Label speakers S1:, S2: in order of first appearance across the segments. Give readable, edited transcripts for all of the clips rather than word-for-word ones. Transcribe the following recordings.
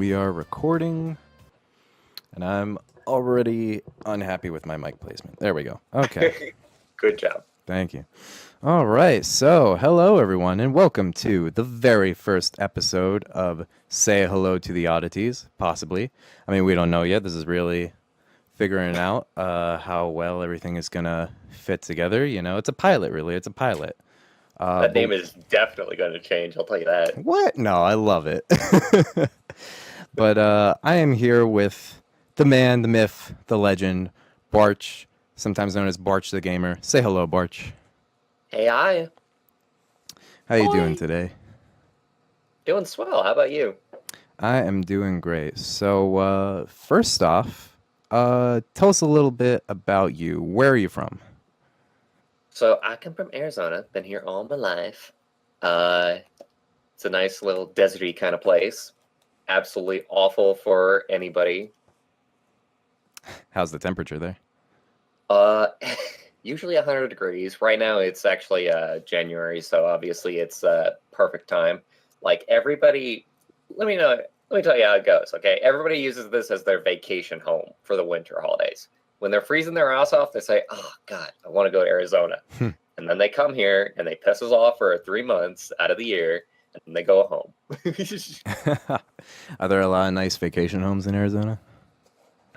S1: we are recording, and I'm already unhappy with my mic placement. There we go. Okay.
S2: Good job.
S1: Thank you. All right. So, hello, everyone, and welcome to the very first episode of Say Hello to the Oddities, possibly. I mean, we don't know yet. This is really figuring out how well everything is going to fit together. You know, it's a pilot, really. It's a pilot.
S2: That name is definitely going to change, I'll tell you that.
S1: What? No, I love it. But I am here with the man, the myth, the legend, Bwarch, sometimes known as Bwarch the Gamer. Say hello, Bwarch.
S2: Hey, hi.
S1: How you doing today?
S2: Doing swell. How about you?
S1: I am doing great. So, first off, tell us a little bit about you. Where are you from?
S2: So, I come from Arizona. Been here all my life. It's a nice little deserty kind of place. Absolutely awful for anybody.
S1: How's the temperature there?
S2: Usually 100 degrees. Right now it's actually January, so obviously it's perfect time. Like everybody, let me tell you how it goes, okay? Everybody uses this as their vacation home for the winter holidays. When they're freezing their ass off, they say, "Oh God, I want to go to Arizona." And then they come here and they piss us off for 3 months out of the year, and then they go home.
S1: Are there a lot of nice vacation homes in Arizona?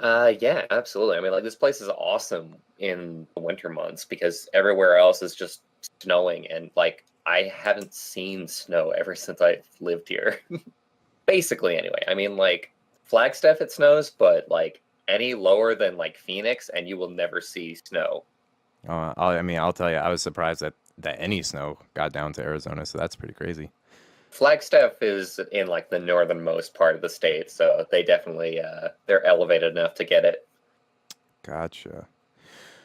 S2: Yeah, absolutely. I mean, like this place is awesome in the winter months because everywhere else is just snowing, and like I haven't seen snow ever since I've lived here. Basically, anyway. I mean, like Flagstaff it snows, but like any lower than like Phoenix, and you will never see snow.
S1: I'll tell you, I was surprised that any snow got down to Arizona, so that's pretty crazy.
S2: Flagstaff is in like the northernmost part of the state, so they definitely they're elevated enough to get it.
S1: Gotcha.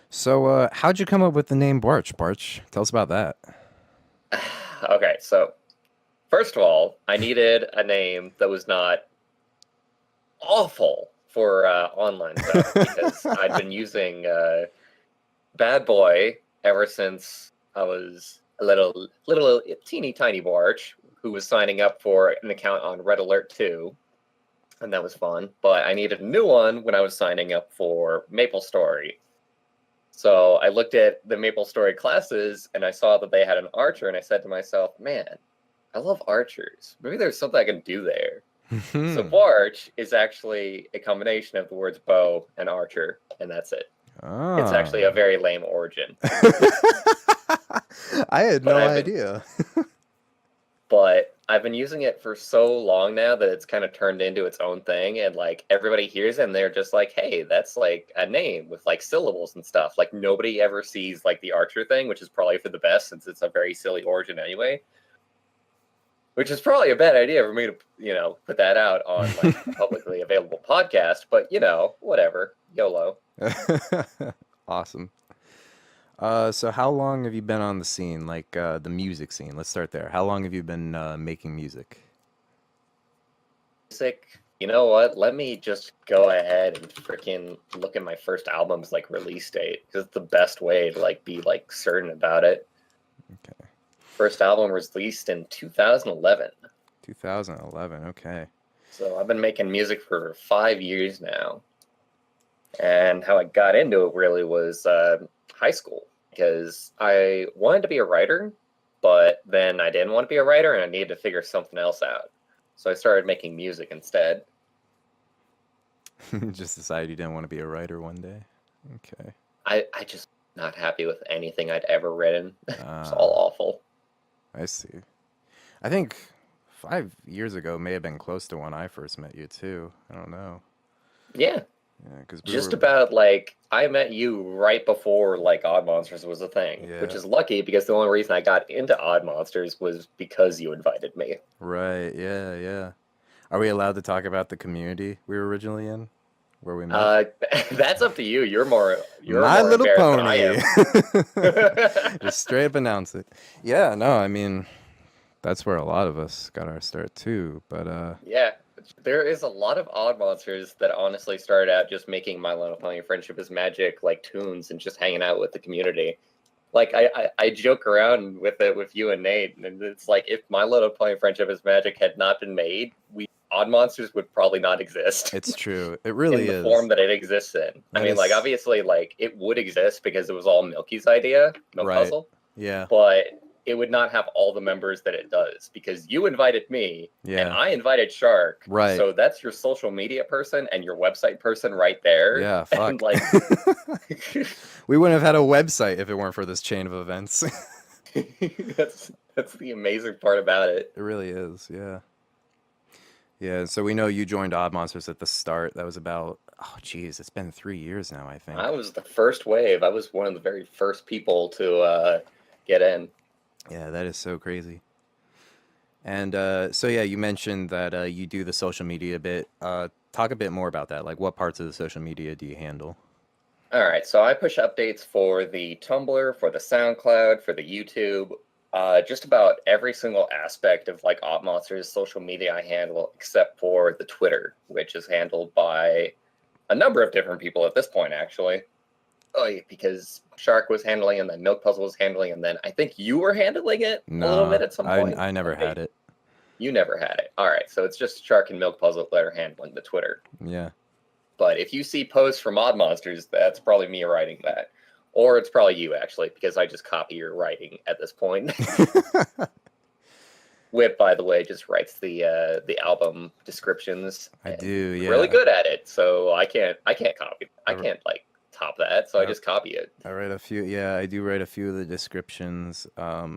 S1: So, how'd you come up with the name Bwarch? Bwarch, tell us about that.
S2: Okay, so first of all, I needed a name that was not awful for online stuff because I'd been using Bad Boy ever since I was a little teeny tiny Bwarch who was signing up for an account on Red Alert 2, and that was fun. But I needed a new one when I was signing up for MapleStory. So I looked at the MapleStory classes and I saw that they had an archer, and I said to myself, "Man, I love archers. Maybe there's something I can do there." So Bwarch is actually a combination of the words bow and archer, and that's it.
S1: Oh.
S2: It's actually a very lame origin.
S1: I had no idea.
S2: But I've been using it for so long now that it's kind of turned into its own thing, and like everybody hears it and they're just like, "Hey, that's like a name with like syllables and stuff." Like nobody ever sees like the archer thing, which is probably for the best since it's a very silly origin anyway. Which is probably a bad idea for me to, put that out on like a publicly available podcast, but whatever. YOLO.
S1: Awesome. So how long have you been on the scene, like the music scene? Let's start there. How long have you been making music?
S2: Music, you know what? Let me just go ahead and freaking look at my first album's like release date, because it's the best way to like be like certain about it.
S1: Okay.
S2: First album was released in 2011.
S1: 2011, okay.
S2: So I've been making music for 5 years now. And how I got into it really was high school, because I wanted to be a writer, but then I didn't want to be a writer and I needed to figure something else out. So I started making music instead.
S1: Just decided you didn't want to be a writer one day? Okay.
S2: I just not happy with anything I'd ever written. It's all awful.
S1: I see. I think 5 years ago may have been close to when I first met you too. I don't know.
S2: Yeah.
S1: Yeah, because
S2: about like I met you right before like AUDMONSTERS was a thing,
S1: Yeah.
S2: which is lucky because the only reason I got into AUDMONSTERS was because you invited me.
S1: Right. Yeah. Are we allowed to talk about the community we were originally in, where we met?
S2: That's up to you. You're
S1: My
S2: more
S1: Little
S2: embarrassed
S1: Pony.
S2: than I am.
S1: Just straight up announce it. Yeah. No. I mean, that's where a lot of us got our start too. But
S2: Yeah. There is a lot of AUDMONSTERS that honestly started out just making My Little Pony Friendship is Magic like tunes and just hanging out with the community. Like I joke around with it with you and Nate, and it's like if My Little Pony Friendship is Magic had not been made, we Odd Monsters would probably not exist.
S1: It's true. It really
S2: in the
S1: is.
S2: form that it exists in. I mean, like, obviously, like, it would exist because it was all Milky's idea, Milk
S1: Right.
S2: Puzzle,
S1: Yeah.
S2: but it would not have all the members that it does because you invited me and
S1: Yeah.
S2: I invited Shark.
S1: Right.
S2: So that's your social media person and your website person right there.
S1: Yeah, fuck.
S2: And, like,
S1: we wouldn't have had a website if it weren't for this chain of events.
S2: that's the amazing part about it.
S1: It really is, yeah. Yeah, so we know you joined Odd Monsters at the start. That was about, oh, geez, it's been 3 years now, I think.
S2: I was the first wave. I was one of the very first people to get in.
S1: Yeah, that is so crazy. And so, yeah, you mentioned that you do the social media bit. Talk a bit more about that. Like, what parts of the social media do you handle?
S2: All right, so I push updates for the Tumblr, for the SoundCloud, for the YouTube, just about every single aspect of like Odd Monsters social media I handle, except for the Twitter, which is handled by a number of different people at this point, actually. Oh, because Shark was handling, and then Milk Puzzle was handling, and then I think you were handling it a little bit at some point.
S1: I never had it.
S2: You never had it. All right, so it's just Shark and Milk Puzzle that are handling the Twitter.
S1: Yeah.
S2: But if you see posts from Odd Monsters, that's probably me writing that. Or it's probably you, actually, because I just copy your writing at this point. Whip, by the way, just writes the album descriptions.
S1: I do, yeah.
S2: Really good at it, so I can't copy. I can't, like, top that, so I just copy it.
S1: I write a few, yeah, I do write a few of the descriptions. A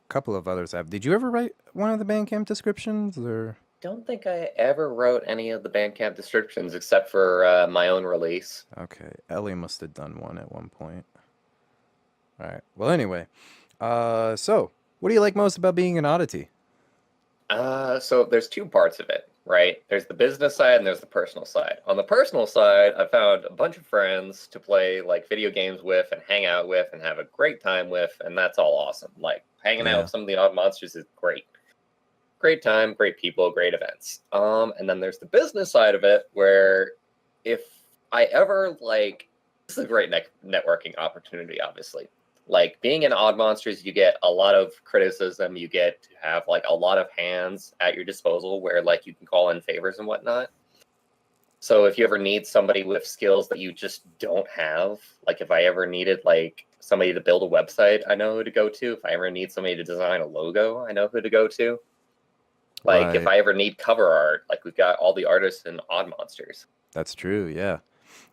S1: couple of others have. Did you ever write one of the Bandcamp descriptions, or?
S2: Don't think I ever wrote any of the Bandcamp descriptions except for my own release.
S1: Okay, Ellie must have done one at one point. All right. Well, anyway, so what do you like most about being an oddity?
S2: So there's two parts of it, right? There's the business side and there's the personal side. On the personal side, I found a bunch of friends to play like video games with and hang out with and have a great time with, and that's all awesome. Like hanging out with some of the Odd Monsters is great. Great time, great people, great events. And then there's the business side of it where if I ever like, this is a great networking opportunity, obviously. Like being in Odd Monsters, you get a lot of criticism. You get to have like a lot of hands at your disposal where like you can call in favors and whatnot. So if you ever need somebody with skills that you just don't have, like if I ever needed like somebody to build a website, I know who to go to. If I ever need somebody to design a logo, I know who to go to. Like, if I ever need cover art, like, we've got all the artists in Odd Monsters.
S1: That's true, yeah.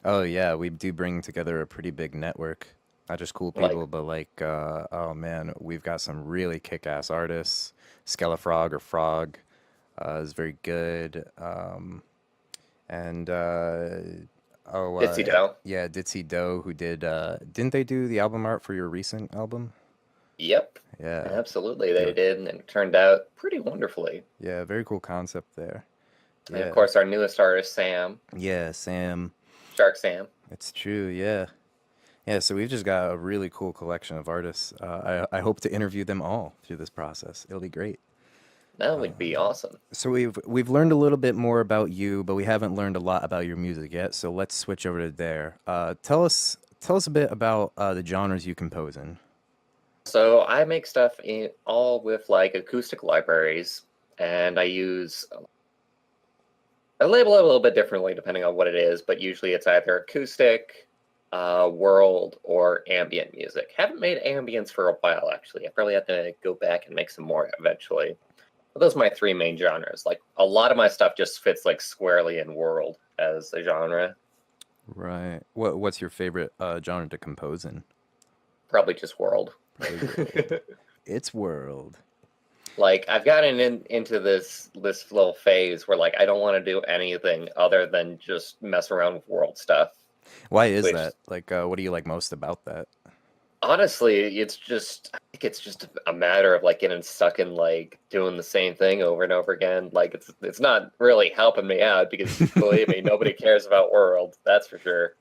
S1: Oh, yeah, we do bring together a pretty big network. Not just cool people, but, like, oh, man, we've got some really kick-ass artists. Skelefrog or Frog is very good. And,
S2: Ditsy Doe.
S1: Yeah, Ditsy Doe, who did, didn't they do the album art for your recent album?
S2: Yep.
S1: Yeah.
S2: Absolutely, they did, and it turned out pretty wonderfully.
S1: Yeah, very cool concept there.
S2: And of course, our newest artist, Sam.
S1: Yeah, Sam.
S2: Shark Sam.
S1: It's true, yeah. Yeah, so we've just got a really cool collection of artists. I hope to interview them all through this process. It'll be great.
S2: That would be awesome.
S1: So we've learned a little bit more about you, but we haven't learned a lot about your music yet. So let's switch over to there. Tell us a bit about the genres you compose in.
S2: So I make stuff all with like acoustic libraries, and I label it a little bit differently depending on what it is, but usually it's either acoustic, world, or ambient music. Haven't made ambience for a while, actually. I probably have to go back and make some more eventually. But those are my three main genres. Like a lot of my stuff just fits like squarely in world as a genre.
S1: Right. What's your favorite genre to compose in?
S2: Probably just world.
S1: It's world.
S2: Like I've gotten into this little phase where like I don't want to do anything other than just mess around with world stuff.
S1: Why is that? Like, what do you like most about that?
S2: Honestly, I think it's just a matter of like getting stuck in like doing the same thing over and over again. Like it's not really helping me out because believe me, nobody cares about world. That's for sure.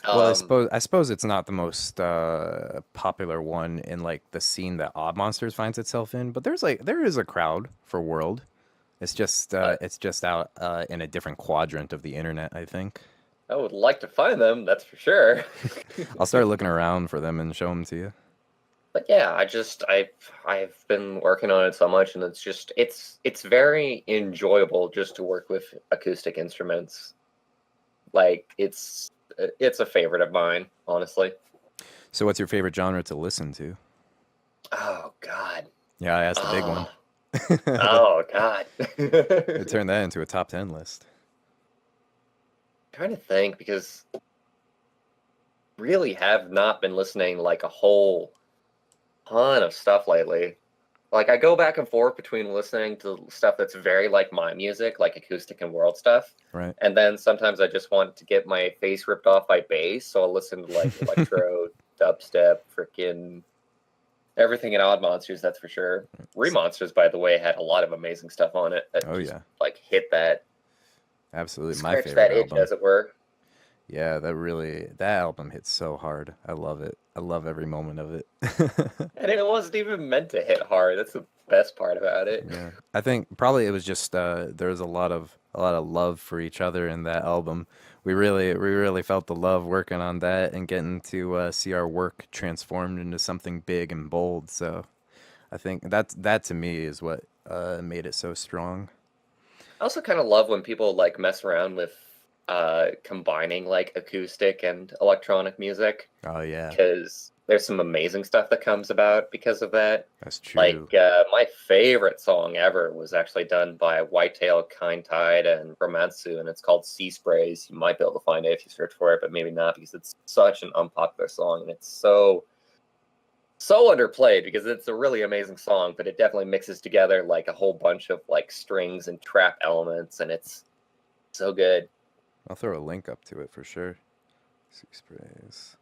S1: Well, I suppose it's not the most popular one in like the scene that Odd Monsters finds itself in, but there is a crowd for World. It's just out in a different quadrant of the internet, I think.
S2: I would like to find them, that's for sure.
S1: I'll start looking around for them and show them to you.
S2: But yeah, I've been working on it so much, and it's very enjoyable just to work with acoustic instruments. Like it's a favorite of mine, honestly.
S1: So, what's your favorite genre to listen to?
S2: Oh God.
S1: Yeah, I asked a big one.
S2: Oh,
S1: That
S2: oh God.
S1: it turned that into a top 10 list.
S2: Trying to think because really have not been listening like a whole ton of stuff lately. Like I go back and forth between listening to stuff that's very like my music, like acoustic and world stuff,
S1: Right.
S2: and then sometimes I just want to get my face ripped off by bass, so I'll listen to like electro, dubstep, freaking everything in Odd Monsters, that's for sure. Remonsters, by the way, had a lot of amazing stuff on it that
S1: Oh
S2: just
S1: yeah,
S2: like hit that,
S1: absolutely my
S2: scratch
S1: favorite
S2: that itch,
S1: album.
S2: as it were.
S1: Yeah, that album hits so hard. I love it. I love every moment of it.
S2: And it wasn't even meant to hit hard. That's the best part about it.
S1: Yeah, I think probably it was just there was a lot of love for each other in that album. We really felt the love working on that and getting to see our work transformed into something big and bold. So I think that to me is what made it so strong.
S2: I also kind of love when people like mess around with combining like acoustic and electronic music
S1: Oh yeah,
S2: because there's some amazing stuff that comes about because of that.
S1: that's
S2: Like
S1: true.
S2: my favorite song ever was actually done by Whitetail, Kind Tide, and Romansu, and it's called Sea Sprays. You might be able to find it if you search for it, but maybe not because it's such an unpopular song and it's so underplayed because it's a really amazing song, but it definitely mixes together like a whole bunch of like strings and trap elements, and it's so good.
S1: I'll throw a link up to it for sure. Sea sprays.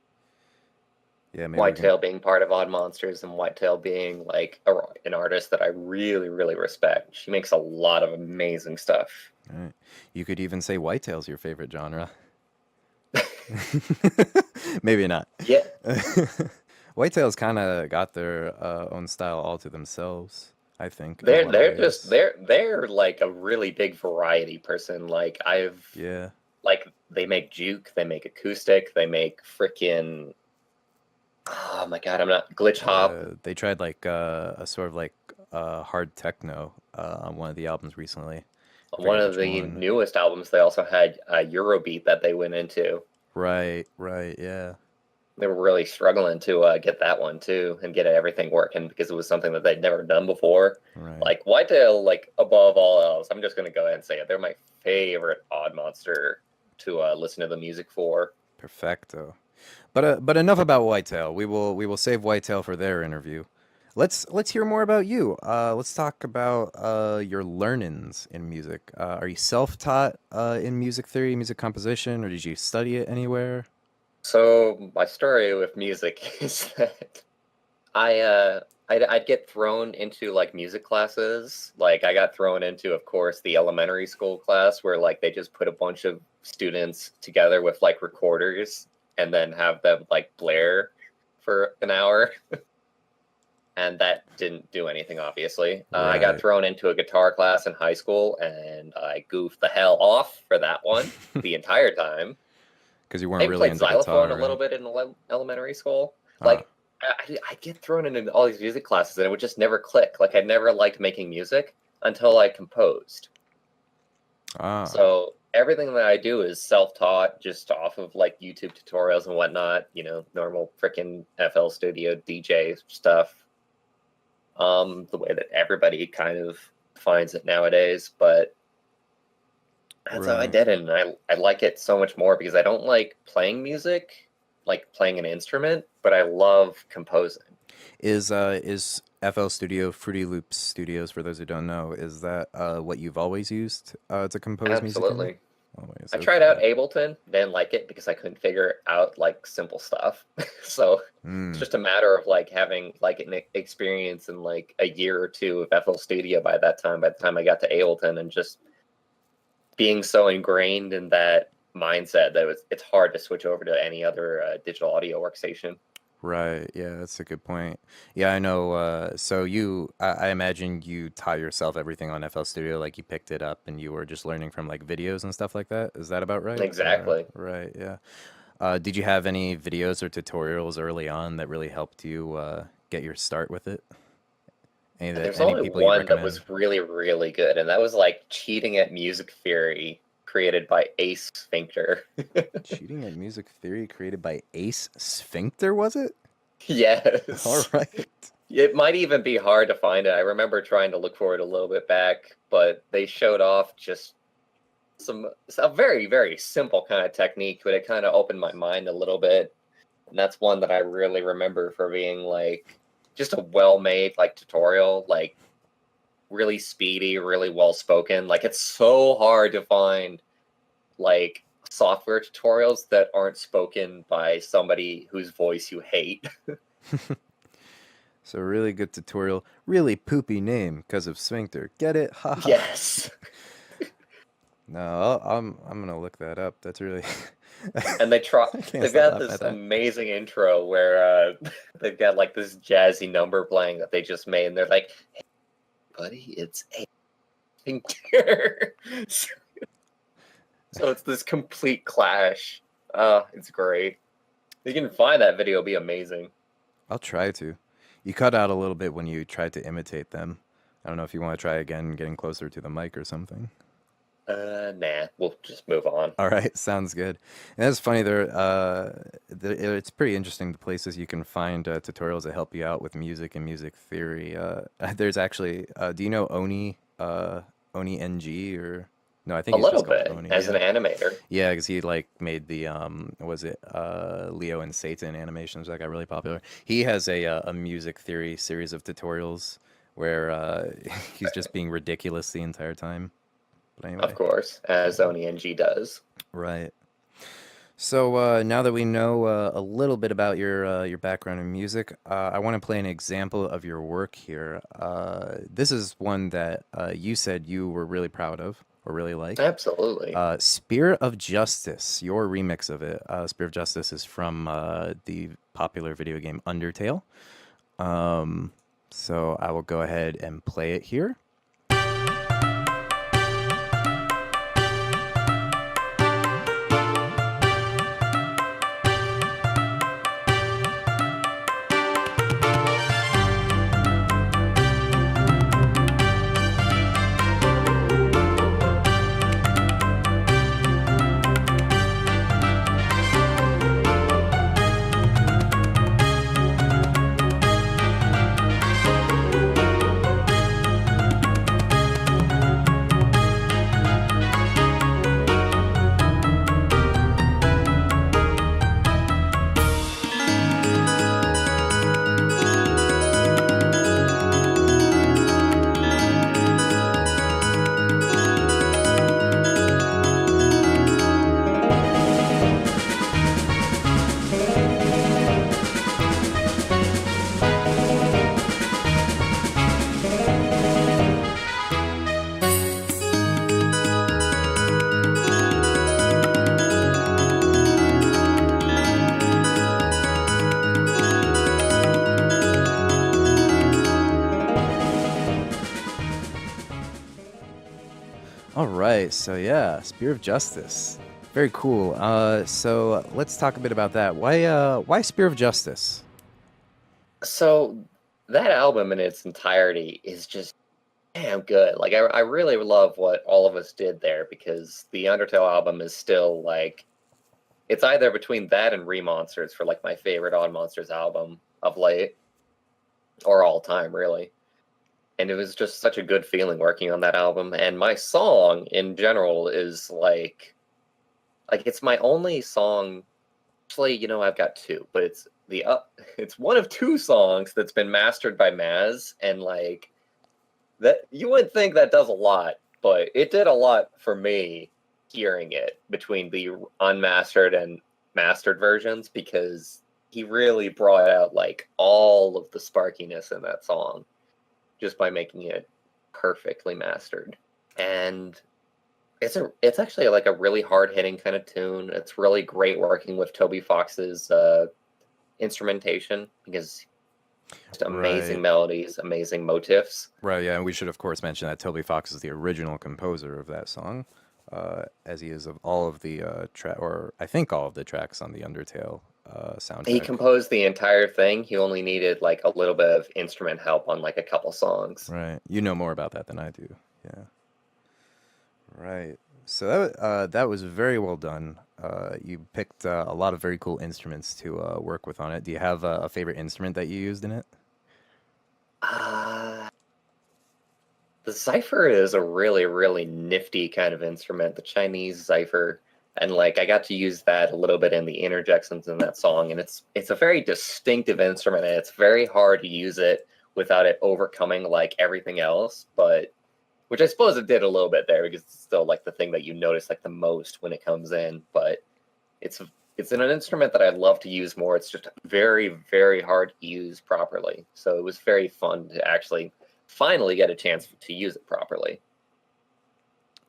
S1: Yeah, maybe we can.
S2: Whitetail being part of Odd Monsters and Whitetail being like an artist that I really, really respect. She makes a lot of amazing stuff.
S1: All right. You could even say whitetail's your favorite genre. Maybe not.
S2: Yeah,
S1: Whitetails kind of got their own style all to themselves, I think, in a lot of ways.
S2: they're like a really big variety person. Like
S1: Yeah.
S2: they make juke, they make acoustic, they make freaking oh my god, I'm not glitch hop.
S1: They tried like a sort of like hard techno on one of the albums recently. I
S2: One
S1: forget
S2: of
S1: which
S2: the
S1: one.
S2: newest albums, they also had Eurobeat that they went into.
S1: Right, right, yeah.
S2: They were really struggling to get that one too and get everything working because it was something that they'd never done before.
S1: Right.
S2: Like Whitetail, like above all else, I'm just gonna go ahead and say it. They're my favorite Odd Monster to listen to the music for.
S1: Perfecto. But enough about Whitetail. We will save Whitetail for their interview. Let's hear more about you. Let's talk about your learnings in music. Are you self-taught in music theory, music composition, or did you study it anywhere?
S2: So my story with music is that I'd get thrown into like music classes. Like I got thrown into, of course, the elementary school class where like they just put a bunch of students together with like recorders and then have them like blare for an hour. And that didn't do anything, obviously. I got
S1: Right.
S2: thrown into a guitar class in high school and I goofed the hell off for that one the entire time.
S1: Because you weren't
S2: I even
S1: really
S2: played
S1: into
S2: xylophone
S1: guitar,
S2: a little
S1: right?
S2: bit in elementary school.
S1: Ah.
S2: Like, I'd get thrown into all these music classes and it would just never click. Like, I never liked making music until I composed.
S1: Ah.
S2: So everything that I do is self-taught, just off of like YouTube tutorials and whatnot. You know, normal freaking FL Studio DJ stuff. The way that everybody kind of finds it nowadays, but that's how I
S1: Right.
S2: did it, and I like it so much more because I don't like playing music, like playing an instrument, but I love composing.
S1: Is FL Studio, Fruity Loops Studios, for those who don't know, is that what you've always used to compose music in?
S2: Absolutely.
S1: Always,
S2: I tried
S1: okay.
S2: out Ableton, didn't like it because I couldn't figure out like simple stuff. So it's
S1: Mm.
S2: just a matter of like having like an experience in like a year or two of FL Studio by that time. By the time I got to Ableton and just being so ingrained in that mindset that it's hard to switch over to any other digital audio workstation.
S1: Right. Yeah, that's a good point. Yeah, I know. So I imagine you taught yourself everything on FL Studio, like you picked it up and you were just learning from like videos and stuff like that. Is that about right? Or
S2: Exactly.
S1: right, yeah. Did you have any videos or tutorials early on that really helped you get your start with it?
S2: There's
S1: Any
S2: only
S1: people you'd
S2: one that
S1: recommend?
S2: was really, really good, and that was like Cheating at Music Theory, created by Ace Sphincter.
S1: Cheating at Music Theory, created by Ace Sphincter, was it? All
S2: Yes.
S1: right.
S2: It might even be hard to find it. I remember trying to look for it a little bit back, but they showed off just a very, very simple kind of technique, but it kind of opened my mind a little bit. And that's one that I really remember for being like just a well-made like tutorial, like really speedy, really well-spoken. Like it's so hard to find like software tutorials that aren't spoken by somebody whose voice you hate.
S1: So really good tutorial. Really poopy name because of Sphincter. Get it? Ha ha.
S2: Yes.
S1: No, I'm gonna look that up. That's really.
S2: And
S1: I can't
S2: they've
S1: stop
S2: got
S1: laughing
S2: this
S1: at that.
S2: amazing intro where they've got like this jazzy number playing that they just made, and they're like, "Hey, buddy, it's a Sphincter." So it's this complete clash. It's great. If you can find that video, it'd be amazing.
S1: I'll try to. You cut out a little bit when you tried to imitate them. I don't know if you want to try again, getting closer to the mic or something.
S2: Nah, we'll just move on.
S1: All right, sounds good. And that's funny. It's pretty interesting the places you can find tutorials that help you out with music and music theory. There's actually, do you know Oni NG or no? I think
S2: A
S1: he's
S2: little
S1: just called
S2: bit
S1: Oni.
S2: as an animator.
S1: Yeah, because he like made the was it Leo and Satan animations that got really popular. He has a music theory series of tutorials where he's just being ridiculous the entire time. But anyway.
S2: Of course, as Oni NG does.
S1: Right. So now that we know a little bit about your background in music, I want to play an example of your work here. This is one that you said you were really proud of or really like.
S2: Absolutely.
S1: Spear of Justice, your remix of it. Spear of Justice is from the popular video game Undertale. So I will go ahead and play it here. All right, so yeah, Spear of Justice, very cool. So let's talk a bit about that. Why Spear of Justice?
S2: So that album in its entirety is just damn good. Like I really love what all of us did there, because the Undertale album is still like, it's either between that and Remonsters for like my favorite Odd Monsters album of late, or all time really. And it was just such a good feeling working on that album. And my song in general is like it's my only song. Actually, you know, I've got two, but it's one of two songs that's been mastered by Maz, and like that, you would think that does a lot, but it did a lot for me hearing it between the unmastered and mastered versions, because he really brought out like all of the sparkiness in that song just by making it perfectly mastered. And it's actually like a really hard-hitting kind of tune. It's really great working with Toby Fox's instrumentation, because just amazing melodies, amazing motifs.
S1: Right, yeah, and we should of course mention that Toby Fox is the original composer of that song, as he is of all of the or I think all of the tracks on the Undertale
S2: He
S1: soundtrack.
S2: composed the entire thing. He only needed like a little bit of instrument help on like a couple songs.
S1: Right. You know more about that than I do. Yeah. Right. So that was very well done. You picked a lot of very cool instruments to work with on it. Do you have a favorite instrument that you used in it?
S2: Uh, the Zither is a really, really nifty kind of instrument, the Chinese Zither. And like I got to use that a little bit in the interjections in that song, and it's a very distinctive instrument, and it's very hard to use it without it overcoming like everything else. But which I suppose it did a little bit there because it's still like the thing that you notice like the most when it comes in. But it's it's an instrument that I'd love to use more. It's just very, very hard to use properly. So it was very fun to actually finally get a chance to use it properly.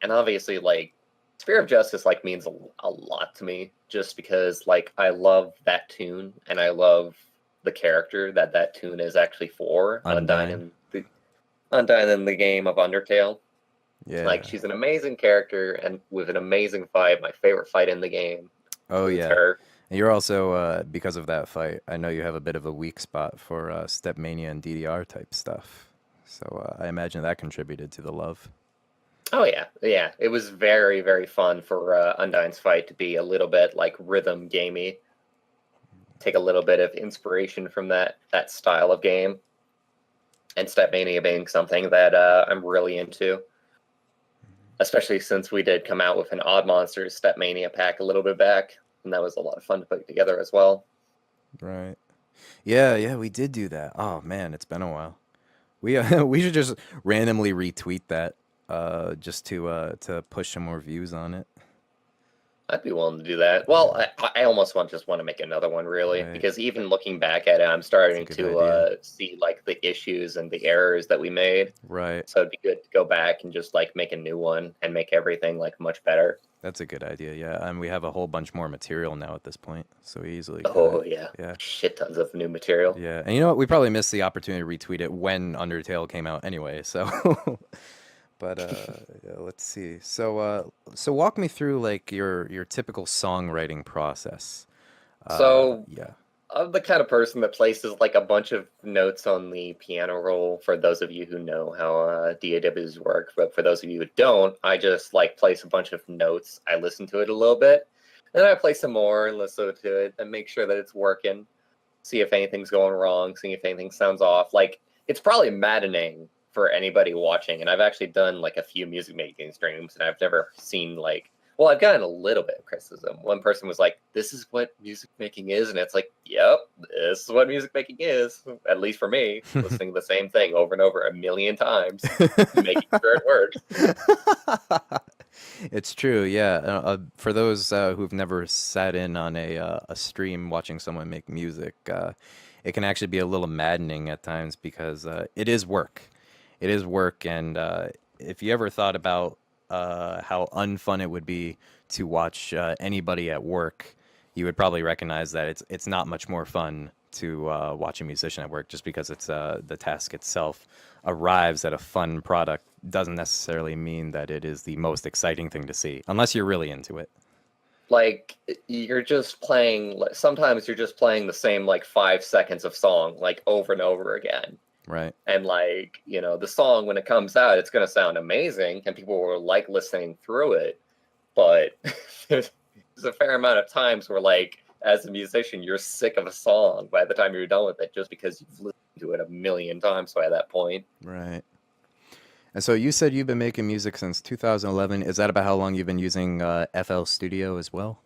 S2: And obviously, like Spear of Justice, like means a lot to me, just because like I love that tune and I love the character that that tune is actually for
S1: Undyne.
S2: Undyne in the game of Undertale. Like
S1: Yeah.
S2: she's an amazing character and with an amazing fight. My favorite fight in the game
S1: Oh
S2: is
S1: yeah.
S2: her.
S1: And you're also because of that fight, I know you have a bit of a weak spot for Stepmania and DDR type stuff. So I imagine that contributed to the love.
S2: Oh yeah, yeah. It was very, very fun for Undyne's fight to be a little bit like rhythm gamey. Take a little bit of inspiration from that style of game, and Stepmania being something that I'm really into. Especially since we did come out with an Odd Monsters Stepmania pack a little bit back, and that was a lot of fun to put together as well.
S1: Right. Yeah, yeah, we did do that. Oh man, it's been a while. We we should just randomly retweet that just to push some more views on it.
S2: I'd be willing to do that. Well, I almost just want to make another one really,
S1: Right.
S2: because even looking back at it, I'm
S1: It's a
S2: starting
S1: good
S2: to
S1: idea.
S2: see like the issues and the errors that we made.
S1: Right.
S2: So it'd be good to go back and just like make a new one and make everything like much better.
S1: That's a good idea. Yeah, and we have a whole bunch more material now at this point, so we easily could.
S2: Oh yeah,
S1: Yeah.
S2: shit tons of new material.
S1: Yeah. And you know what? We probably missed the opportunity to retweet it when Undertale came out anyway, so but yeah, let's see. So walk me through like your typical songwriting process.
S2: So
S1: Yeah.
S2: I'm the kind of person that places like a bunch of notes on the piano roll for those of you who know how DAWs work. But for those of you who don't, I just like place a bunch of notes. I listen to it a little bit. Then I play some more and listen to it and make sure that it's working. See if anything's going wrong, see if anything sounds off. Like, it's probably maddening for anybody watching. And I've actually done like a few music making streams and I've never seen like, well, I've gotten a little bit of criticism. One person was like, "This is what music making is," and it's like, "Yep, this is what music making is." At least for me, listening to the same thing over and over a million times, making sure it works.
S1: It's true, yeah. For those who've never sat in on a stream watching someone make music, it can actually be a little maddening at times because it is work. It is work, and if you ever thought about how unfun it would be to watch anybody at work, you would probably recognize that it's not much more fun to watch a musician at work just because it's the task itself arrives at a fun product doesn't necessarily mean that it is the most exciting thing to see unless you're really into it.
S2: Like you're just playing. Sometimes you're just playing the same like 5 seconds of song like over and over again.
S1: Right.
S2: And like, the song when it comes out, it's going to sound amazing and people will like listening through it. But there's a fair amount of times where like, as a musician, you're sick of a song by the time you're done with it, just because you've listened to it a million times by that point.
S1: Right. And so you said you've been making music since 2011. Is that about how long you've been using FL Studio as well?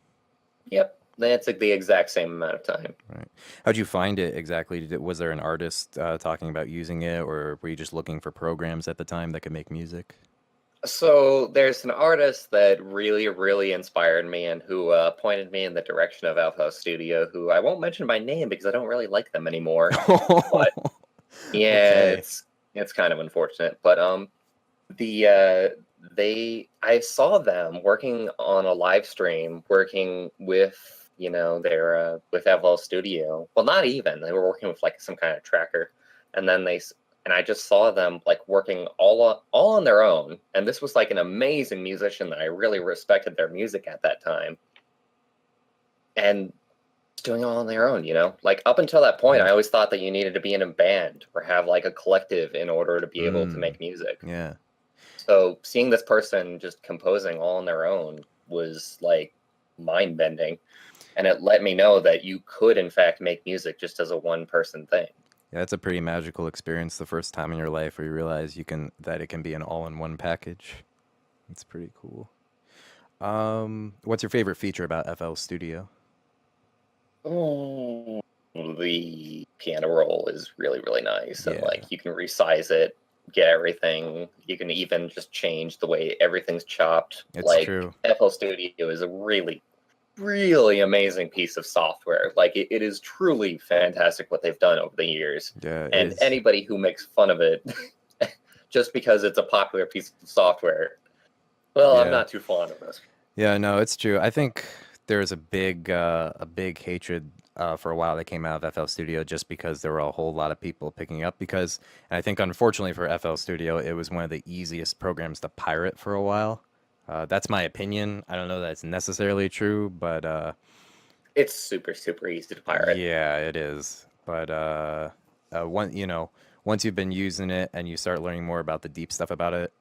S2: Yep. That's like the exact same amount of time.
S1: Right. How'd you find it exactly? Was there an artist talking about using it, or were you just looking for programs at the time that could make music?
S2: So there's an artist that really, really inspired me and who pointed me in the direction of Alpha Studio, who I won't mention by name because I don't really like them anymore. But yeah,
S1: Okay.
S2: it's kind of unfortunate. But the I saw them working on a live stream, working with their with FL Studio. Well, not even they were working with like some kind of tracker, and then and I just saw them like working all on their own. And this was like an amazing musician that I really respected their music at that time. And doing it all on their own, you know? Like, up until that point, I always thought that you needed to be in a band or have, like, a collective in order to be able to make music.
S1: Yeah.
S2: So seeing this person just composing all on their own was, like, mind-bending. And it let me know that you could, in fact, make music just as a one-person thing.
S1: Yeah, it's a pretty magical experience the first time in your life where you realize that it can be an all-in-one package. It's pretty cool. What's your favorite feature about FL Studio?
S2: Oh, the piano roll is really, really nice. And,
S1: Yeah.
S2: like, you can resize it, get everything. You can even just change the way everything's chopped.
S1: It's
S2: like,
S1: true.
S2: FL Studio is a really, really amazing piece of software. Like, it is truly fantastic what they've done over the years.
S1: Yeah,
S2: And anybody who makes fun of it just because it's a popular piece of software, well, I'm
S1: Yeah.
S2: not too fond of this.
S1: Yeah, no, it's true. I think there's a big hatred for a while that came out of FL Studio just because there were a whole lot of people picking up because, and I think unfortunately for FL Studio, it was one of the easiest programs to pirate for a while. That's my opinion. I don't know that it's necessarily true, but
S2: It's super, super easy to pirate.
S1: yeah, it is. But once you've been using it and you start learning more about the deep stuff about it,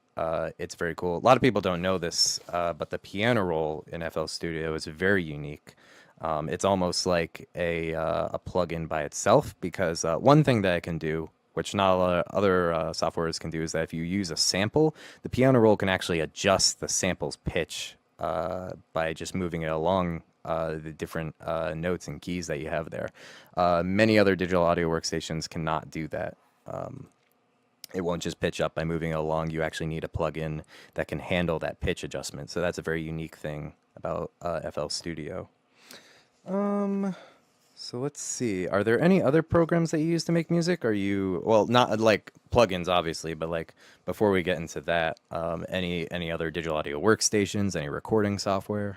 S1: it's very cool. A lot of people don't know this, but the piano roll in FL Studio is very unique. It's almost like a plugin by itself because one thing that it can do, which not a lot of other softwares can do, is that if you use a sample, the piano roll can actually adjust the sample's pitch by just moving it along the different notes and keys that you have there. Many other digital audio workstations cannot do that. It won't just pitch up by moving it along. You actually need a plugin that can handle that pitch adjustment. So that's a very unique thing about FL Studio. So let's see. Are there any other programs that you use to make music? Are you, well, not like plugins, obviously, but like before we get into that, any other digital audio workstations, any recording software?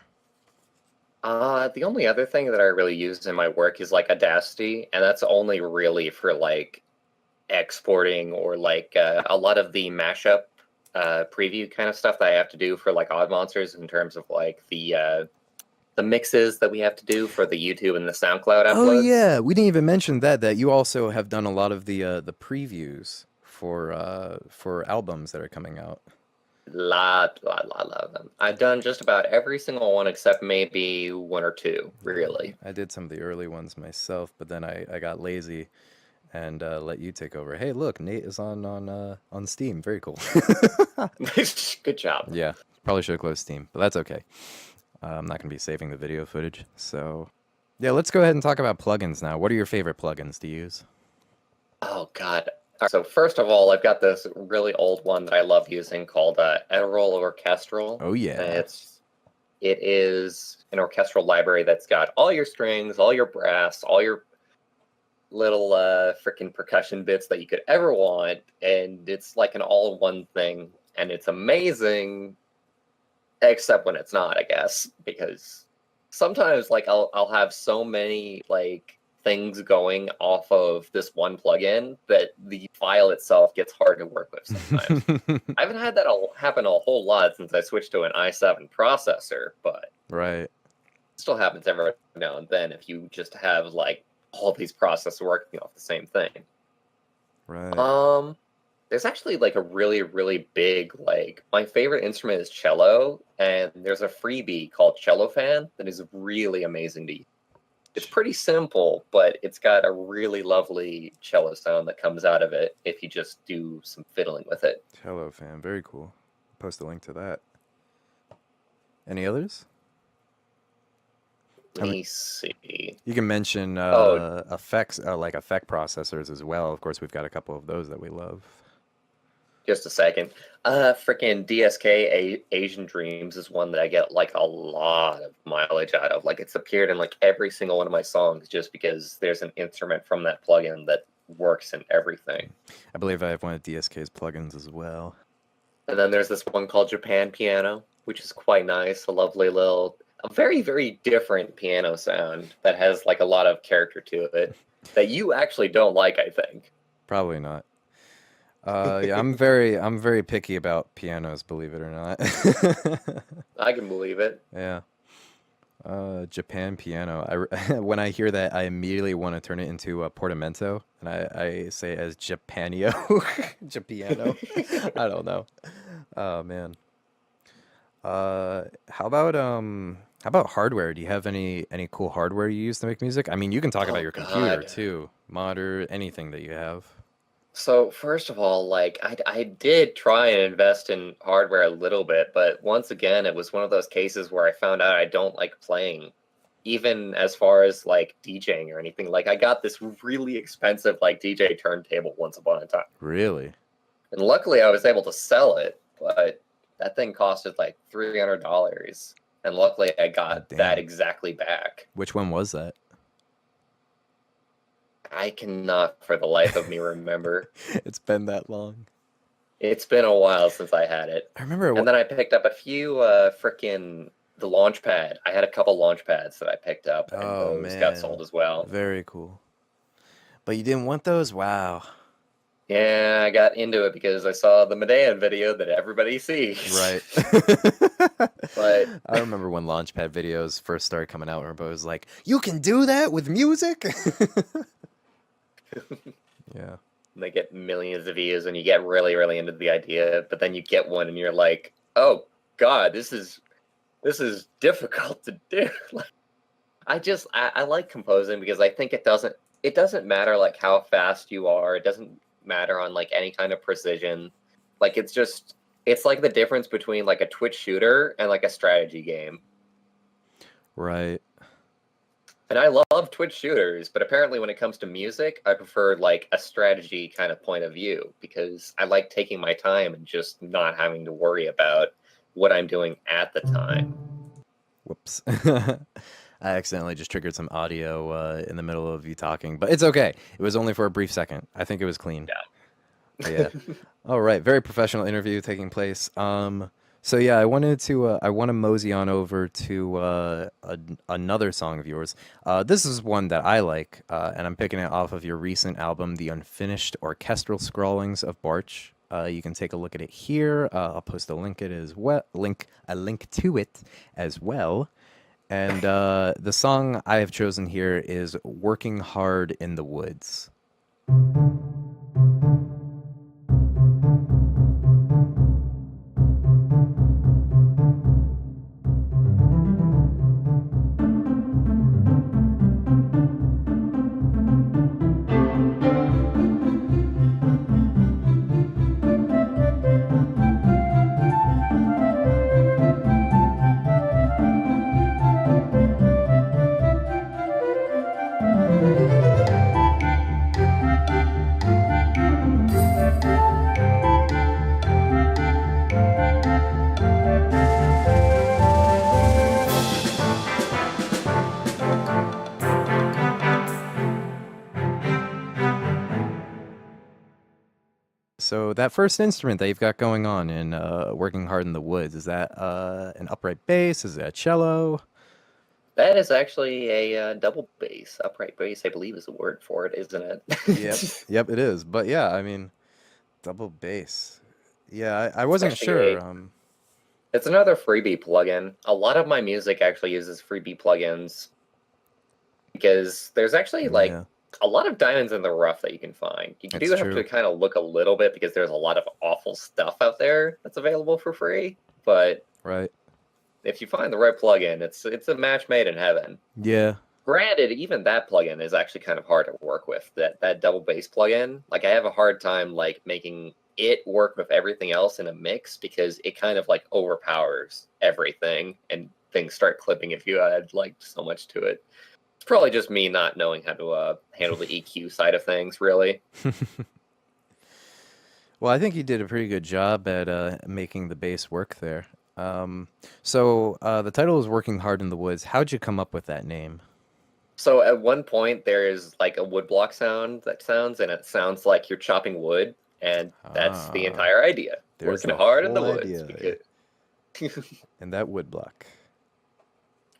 S2: The only other thing that I really use in my work is like Audacity, and that's only really for like exporting or like a lot of the mashup preview kind of stuff that I have to do for like AUDMONSTERS in terms of like the mixes that we have to do for the YouTube and the SoundCloud uploads.
S1: Oh yeah, we didn't even mention that you also have done a lot of the previews for albums that are coming out.
S2: Lot of them. I've done just about every single one except maybe one or two, really.
S1: I did some of the early ones myself, but then I got lazy and let you take over. Hey, look, Nate is on Steam. Very cool.
S2: Good job.
S1: Yeah, probably should have closed Steam, but that's okay. I'm not going to be saving the video footage. So, yeah, let's go ahead and talk about plugins now. What are your favorite plugins to use?
S2: Oh, God. So first of all, I've got this really old one that I love using called PIANOROLL Orchestral.
S1: Oh, yeah.
S2: It is an orchestral library that's got all your strings, all your brass, all your little freaking percussion bits that you could ever want, and it's like an all-in-one thing, and it's amazing, except when it's not, I guess, because sometimes like I'll have so many like things going off of this one plugin that the file itself gets hard to work with sometimes. I haven't had that happen a whole lot since I switched to an i7 processor, but
S1: Right.
S2: it still happens every now and then if you just have like all these processors working off the same thing.
S1: Right.
S2: There's actually like a really, really big, like, my favorite instrument is cello, and there's a freebie called Cello Fan that is really amazing to use. It's pretty simple, but it's got a really lovely cello sound that comes out of it if you just do some fiddling with it.
S1: Hello, fam. Very cool. Post a link to that. Any others?
S2: Let me see.
S1: You can mention effects, like effect processors as well. Of course, we've got a couple of those that we love.
S2: Just a second. Freaking DSK Asian Dreams is one that I get like a lot of mileage out of. Like it's appeared in like every single one of my songs just because there's an instrument from that plugin that works in everything.
S1: I believe I have one of DSK's plugins as well.
S2: And then there's this one called JAPANPIANO, which is quite nice. A lovely a very, very different piano sound that has like a lot of character to it that you actually don't like, I think.
S1: Probably not. Yeah, I'm very picky about pianos, believe it or not.
S2: I can believe it.
S1: Yeah. Japan piano. When I hear that, I immediately want to turn it into a portamento, and I say it as Japanio, Japiano. I don't know. Oh man. How about hardware? Do you have any cool hardware you use to make music? I mean, you can talk about
S2: Oh
S1: your computer
S2: God.
S1: too, monitor, anything that you have.
S2: So first of all, like I did try and invest in hardware a little bit, but once again, it was one of those cases where I found out I don't like playing, even as far as like DJing or anything. Like I got this really expensive like DJ turntable once upon a time,
S1: Really?
S2: and luckily I was able to sell it, but that thing costed like $300, and luckily I
S1: Oh,
S2: got that
S1: damn.
S2: exactly back.
S1: Which one was that?
S2: I cannot for the life of me remember.
S1: It's been that long.
S2: It's been a while since I had it.
S1: I remember
S2: And then I picked up a few frickin' the LAUNCHPAD. I had a couple LAUNCHPADs that I picked up, and
S1: Oh
S2: those got
S1: man.
S2: sold as well.
S1: Very cool. But you didn't want those? Wow.
S2: Yeah, I got into it because I saw the Medean video that everybody sees.
S1: Right.
S2: But
S1: I remember when Launchpad videos first started coming out, everybody was like, "You can do that with music?" Yeah.
S2: they get millions of views, and you get really, really into the idea. But then you get one, and you're like, "Oh God, this is difficult to do." Like, I like composing because I think it doesn't matter like how fast you are. It doesn't matter on like any kind of precision. Like it's like the difference between like a Twitch shooter and like a strategy game.
S1: Right.
S2: And I love Twitch shooters, but apparently when it comes to music, I prefer like a strategy kind of point of view because I like taking my time and just not having to worry about what I'm doing at the time.
S1: Whoops. I accidentally just triggered some audio in the middle of you talking, but it's okay. It was only for a brief second. I think it was clean. But
S2: Yeah.
S1: yeah. All right. Very professional interview taking place. So yeah, I want to mosey on over to another song of yours. This is one that I like, and I'm picking it off of your recent album, The Unfinished Orchestral Scrawlings of Bwarch. You can take a look at it here. I'll post a link it as well. A link to it as well. And the song I have chosen here is "Working Hard in the Woods." So that first instrument that you've got going on in "Working Hard in the Woods" is that an upright bass? Is it a cello?
S2: That is actually a double bass, upright bass, I believe is the word for it, isn't
S1: Yep,
S2: it?
S1: yep, it is. But yeah, I mean, double bass. Yeah, I
S2: It's
S1: wasn't
S2: actually
S1: sure.
S2: it's another freebie plugin. A lot of my music actually uses freebie plugins because there's actually like
S1: Yeah,
S2: a lot of diamonds in the rough that you can find. You
S1: it's
S2: do have to
S1: true.
S2: kind of look a little bit because there's a lot of awful stuff out there that's available for free. But
S1: Right.
S2: if you find the right plugin, it's a match made in heaven.
S1: Yeah.
S2: Granted, even that plugin is actually kind of hard to work with. That double bass plugin, like I have a hard time like making it work with everything else in a mix because it kind of like overpowers everything and things start clipping if you add like so much to it. It's probably just me not knowing how to handle the EQ side of things, really.
S1: Well, I think you did a pretty good job at making the bass work there. So the title is "Working Hard in the Woods." How'd you come up with that name?
S2: So at one point there is like a woodblock sound that sounds, and it sounds like you're chopping wood, and that's the
S1: Ah,
S2: entire idea.
S1: there's
S2: Working
S1: the
S2: hard in the
S1: whole
S2: woods
S1: idea
S2: because
S1: in that woodblock.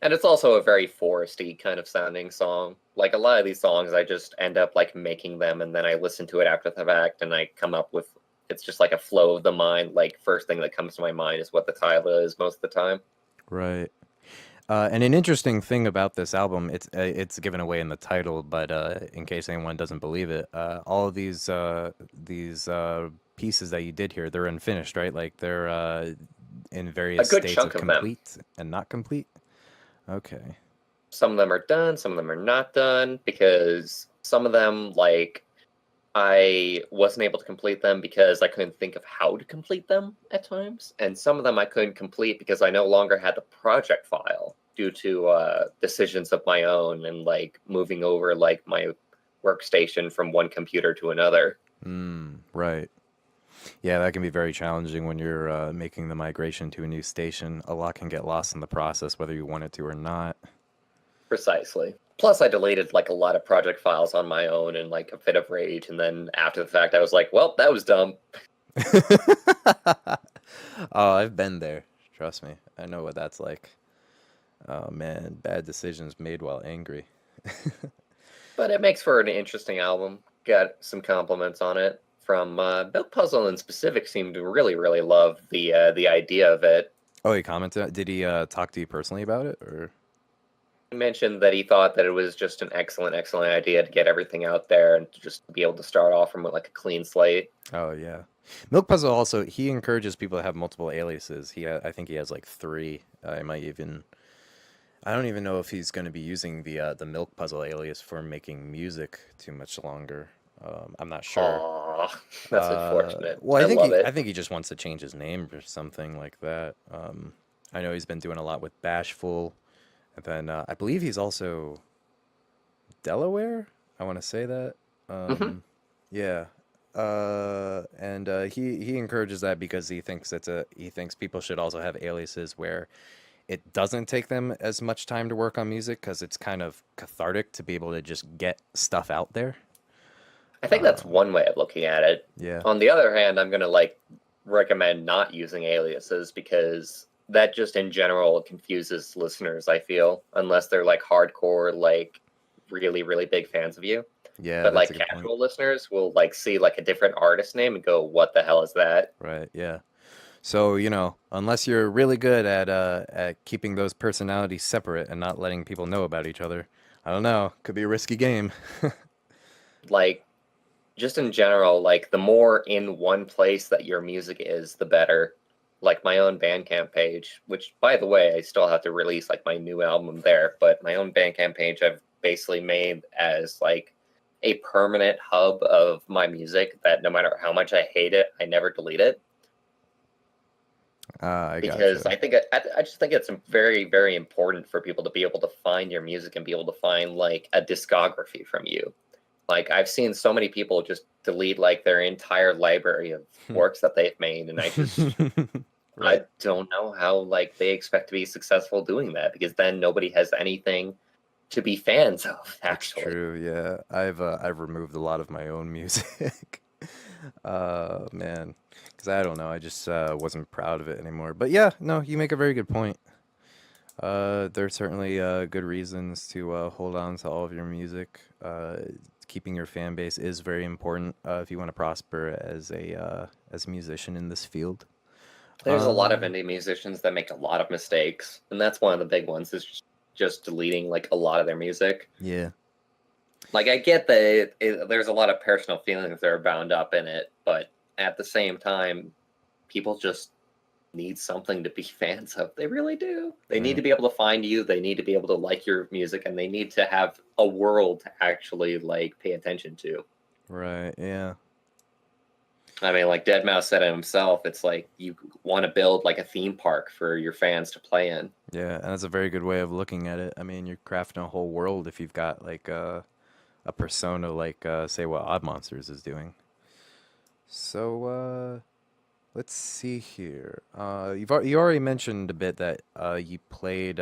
S2: and it's also a very foresty kind of sounding song. Like a lot of these songs, I just end up like making them, and then I listen to it after the fact, and I come up with it's just like a flow of the mind. Like first thing that comes to my mind is what the title is most of the time.
S1: Right. And an interesting thing about this album, it's given away in the title, but in case anyone doesn't believe it, all of these pieces that you did here, they're unfinished, right? Like they're in
S2: A
S1: various
S2: good
S1: states
S2: chunk
S1: of
S2: of them.
S1: complete and not complete. Okay.
S2: Some of them are done, some of them are not done, because some of them, like, I wasn't able to complete them because I couldn't think of how to complete them at times, and some of them I couldn't complete because I no longer had the project file due to decisions of my own and like moving over like my workstation from one computer to another.
S1: Right. Yeah, that can be very challenging when you're making the migration to a new station. A lot can get lost in the process, whether you want it to or not.
S2: Precisely. Plus, I deleted like a lot of project files on my own in like a fit of rage, and then after the fact, I was like, "Well, that was dumb."
S1: Oh, I've been there. Trust me. I know what that's like. Oh man, bad decisions made while angry.
S2: But it makes for an interesting album. Got some compliments on it from Milk Puzzle in specific. Seemed to really, really love the idea of it.
S1: Oh, he commented. Did he talk to you personally about it, or?
S2: He mentioned that he thought that it was just an excellent, excellent idea to get everything out there and to just be able to start off from like a clean slate.
S1: Oh yeah. Milk Puzzle also he encourages people to have multiple aliases. I think he has like three. I might even I don't even know if he's going to be using the Milk Puzzle alias for making music too much longer. I'm not sure.
S2: Aw, that's unfortunate.
S1: Well,
S2: I love
S1: I
S2: it.
S1: think he just wants to change his name or something like that. I know he's been doing a lot with Bashful, and then I believe he's also Delaware. I want to say that.
S2: Hmm.
S1: Yeah. And he encourages that because he thinks people should also have aliases where it doesn't take them as much time to work on music because it's kind of cathartic to be able to just get stuff out there.
S2: I think that's one way of looking at it.
S1: Yeah.
S2: On the other hand, I'm gonna like recommend not using aliases because that just in general confuses listeners, I feel, unless they're like hardcore, like really, really big fans of you.
S1: Yeah,
S2: But
S1: that's a
S2: like
S1: good point.
S2: casual listeners will like see like a different artist name and go, "What the hell is that?"
S1: Right. Yeah. So, unless you're really good at keeping those personalities separate and not letting people know about each other, I don't know, could be a risky game.
S2: Like just in general, like the more in one place that your music is, the better. Like my own Bandcamp page, which by the way, I still have to release like my new album there, but my own Bandcamp page I've basically made as like a permanent hub of my music that no matter how much I hate it, I never delete it
S1: I
S2: because
S1: gotcha.
S2: I just think it's very, very important for people to be able to find your music and be able to find like a discography from you. Like I've seen so many people just delete like their entire library of works that they've made, and
S1: Right.
S2: I don't know how like they expect to be successful doing that because then nobody has anything to be fans of.
S1: That's
S2: Actually,
S1: true. Yeah. I've removed a lot of my own music. Man, because I don't know, I just wasn't proud of it anymore. But yeah, no, you make a very good point. There's certainly good reasons to hold on to all of your music. Keeping your fan base is very important if you want to prosper as a musician in this field.
S2: there's a lot of indie musicians that make a lot of mistakes, and that's one of the big ones. Is just deleting like a lot of their music.
S1: Yeah,
S2: Like I get that there's a lot of personal feelings that are bound up in it, but at the same time, people just need something to be fans of. They really do. They need
S1: right,
S2: to be able to find you. They need to be able to like your music, and they need to have a world to actually like pay attention to.
S1: right, yeah,
S2: I mean, like Deadmau5 said it himself. It's like you want to build like a theme park for your fans to play in.
S1: yeah, and that's a very good way of looking at it. I mean, you're crafting a whole world if you've got like a persona like say what Odd Monsters is doing. So let's see here. You already mentioned a bit that you played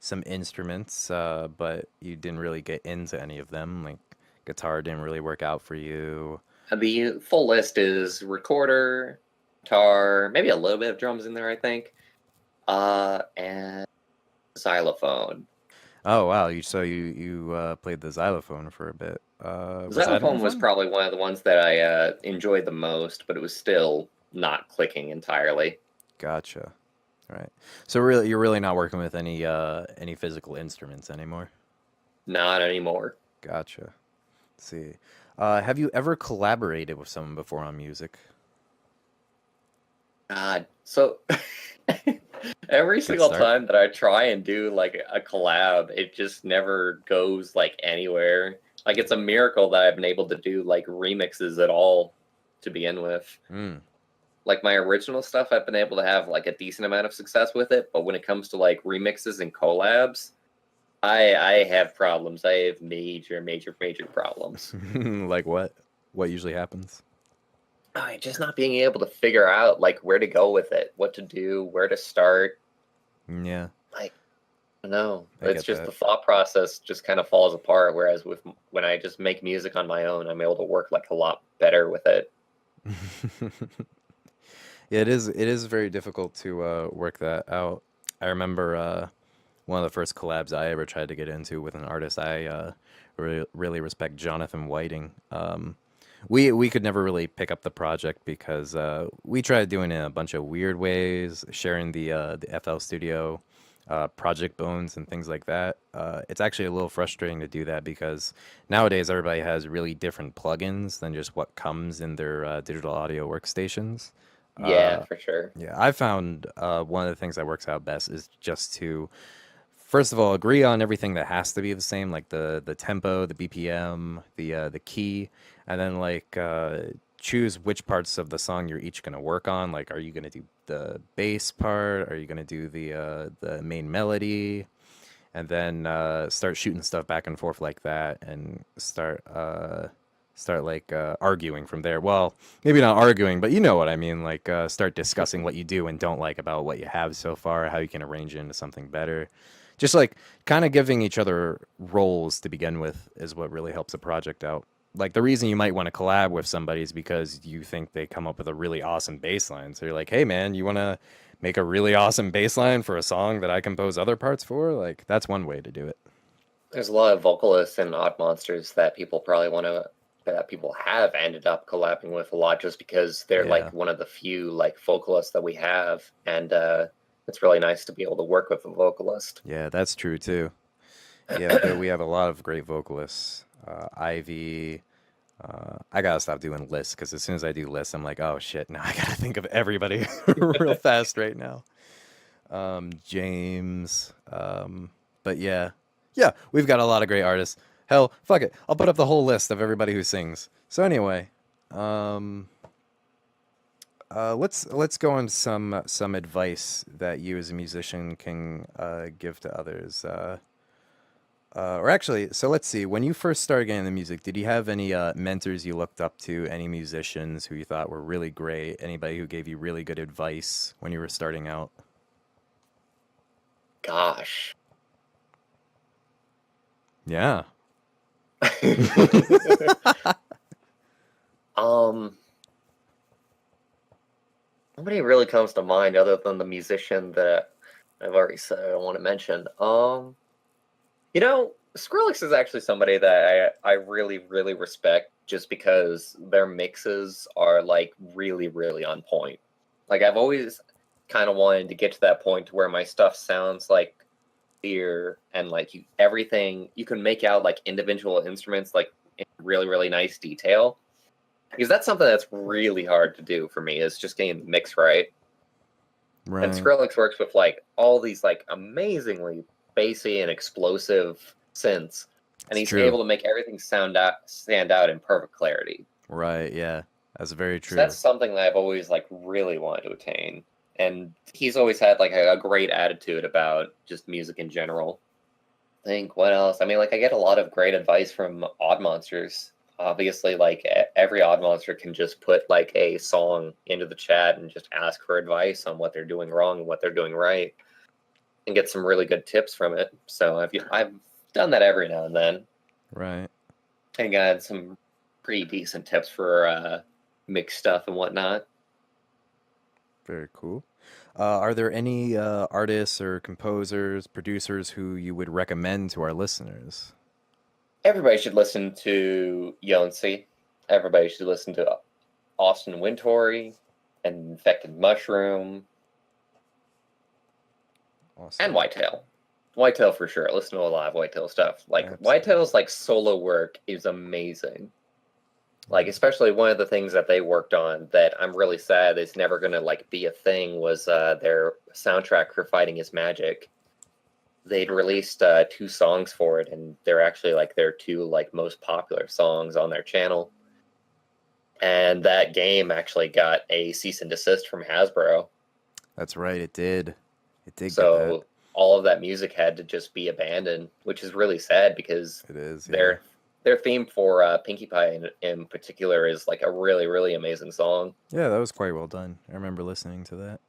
S1: some instruments, but you didn't really get into any of them. Like guitar didn't really work out for you.
S2: The full list is recorder, guitar, maybe a little bit of drums in there, I think, and xylophone.
S1: Oh wow! You played the xylophone for a bit. Was that any
S2: Xylophone was
S1: fun?
S2: probably one of the ones that I enjoyed the most, but it was still not clicking entirely.
S1: Gotcha. Right. So really, you're really not working with any physical instruments anymore.
S2: Not anymore.
S1: Gotcha. Let's see. Have you ever collaborated with someone before on music?
S2: God. So every
S1: Good
S2: single
S1: start.
S2: time that I try and do like a collab, it just never goes like anywhere. Like it's a miracle that I've been able to do like remixes at all to begin with.
S1: Mm.
S2: Like my original stuff, I've been able to have like a decent amount of success with it, but when it comes to like remixes and collabs, I have problems. I have major problems.
S1: Like what? What usually happens?
S2: Just not being able to figure out like where to go with it, what to do, where to start.
S1: Yeah,
S2: Like, no,
S1: I
S2: it's
S1: get
S2: just
S1: that.
S2: the thought process just kind of falls apart. Whereas when I just make music on my own, I'm able to work like a lot better with it.
S1: Yeah, it is very difficult to work that out. I remember one of the first collabs I ever tried to get into with an artist. I really respect Jonathan Whiting. We could never really pick up the project because we tried doing it in a bunch of weird ways, sharing the FL Studio project bones and things like that. It's actually a little frustrating to do that because nowadays everybody has really different plugins than just what comes in their digital audio workstations.
S2: Yeah, for sure.
S1: Yeah, I found one of the things that works out best is just to first of all agree on everything that has to be the same, like the tempo, the BPM, the key, and then like choose which parts of the song you're each gonna work on. Like, are you gonna do the bass part? Are you gonna do the main melody? And then start shooting stuff back and forth like that, and start like arguing from there. Well, maybe not arguing, but you know what I mean. Like start discussing what you do and don't like about what you have so far, how you can arrange it into something better. Just like kind of giving each other roles to begin with is what really helps a project out. Like the reason you might want to collab with somebody is because you think they come up with a really awesome bass line. So you're like, hey man, you want to make a really awesome bass line for a song that I compose other parts for? Like that's one way to do it.
S2: There's a lot of vocalists and odd monsters that people probably want to that people have ended up collabing with a lot just because they're
S1: Yeah.
S2: like one of the few like vocalists that we have, and it's really nice to be able to work with a vocalist.
S1: Yeah, that's true too. Yeah, there we have a lot of great vocalists. Ivy. I gotta stop doing lists because as soon as I do lists, I'm like, oh shit, now I gotta think of everybody real fast right now. James. But yeah, yeah, we've got a lot of great artists. Hell, fuck it, I'll put up the whole list of everybody who sings. So anyway, um, let's go on some advice that you as a musician can give to others. Or actually, so let's see. When you first started getting into music, did you have any mentors you looked up to? Any musicians who you thought were really great? Anybody who gave you really good advice when you were starting out?
S2: Gosh.
S1: Yeah.
S2: um, Nobody really comes to mind other than the musician that I've already said I don't want to mention. You know, Skrillex is actually somebody that I really respect just because their mixes are like really on point. Like I've always kind of wanted to get to that point to where my stuff sounds like clear and like everything you can make out like individual instruments like in really nice detail. Because that's something that's really hard to do for me is just getting the mix right. And
S1: Right.
S2: Skrillex works with like all these like amazingly bassy and explosive synths, and
S1: It's
S2: he's
S1: true.
S2: able to make everything stand out in perfect clarity.
S1: Right. Yeah. That's very
S2: So that's
S1: true.
S2: something that I've always like really wanted to attain. And he's always had like a great attitude about just music in general. I think what else? I mean, like I get a lot of great advice from Odd Monsters. Obviously, like every Odd Monster can just put like a song into the chat and just ask for advice on what they're doing wrong and what they're doing right, and get some really good tips from it. So I've done that every now and then,
S1: Right.
S2: and got some pretty decent tips for mixed stuff and whatnot.
S1: Very cool. Are there any artists or composers, producers who you would recommend to our listeners?
S2: Everybody should listen to Yonsei. Everybody should listen to Austin Wintory and Infected Mushroom.
S1: Awesome.
S2: And Whitetail. Whitetail for sure. Listen to a lot of Whitetail stuff. Like
S1: Absolutely.
S2: Whitetail's like solo work is amazing. Like especially one of the things that they worked on that I'm really sad is never gonna like be a thing was their soundtrack for Fighting Is Magic. They'd released 2 songs for it, and they're actually like their 2 like most popular songs on their channel. And that game actually got a cease and desist from Hasbro.
S1: That's right, it did. It did get that.
S2: So all of that music had to just be abandoned, which is really sad because
S1: It is.
S2: their theme for Pinkie Pie in particular is like a really, really amazing song.
S1: Yeah, that was quite well done. I remember listening to that.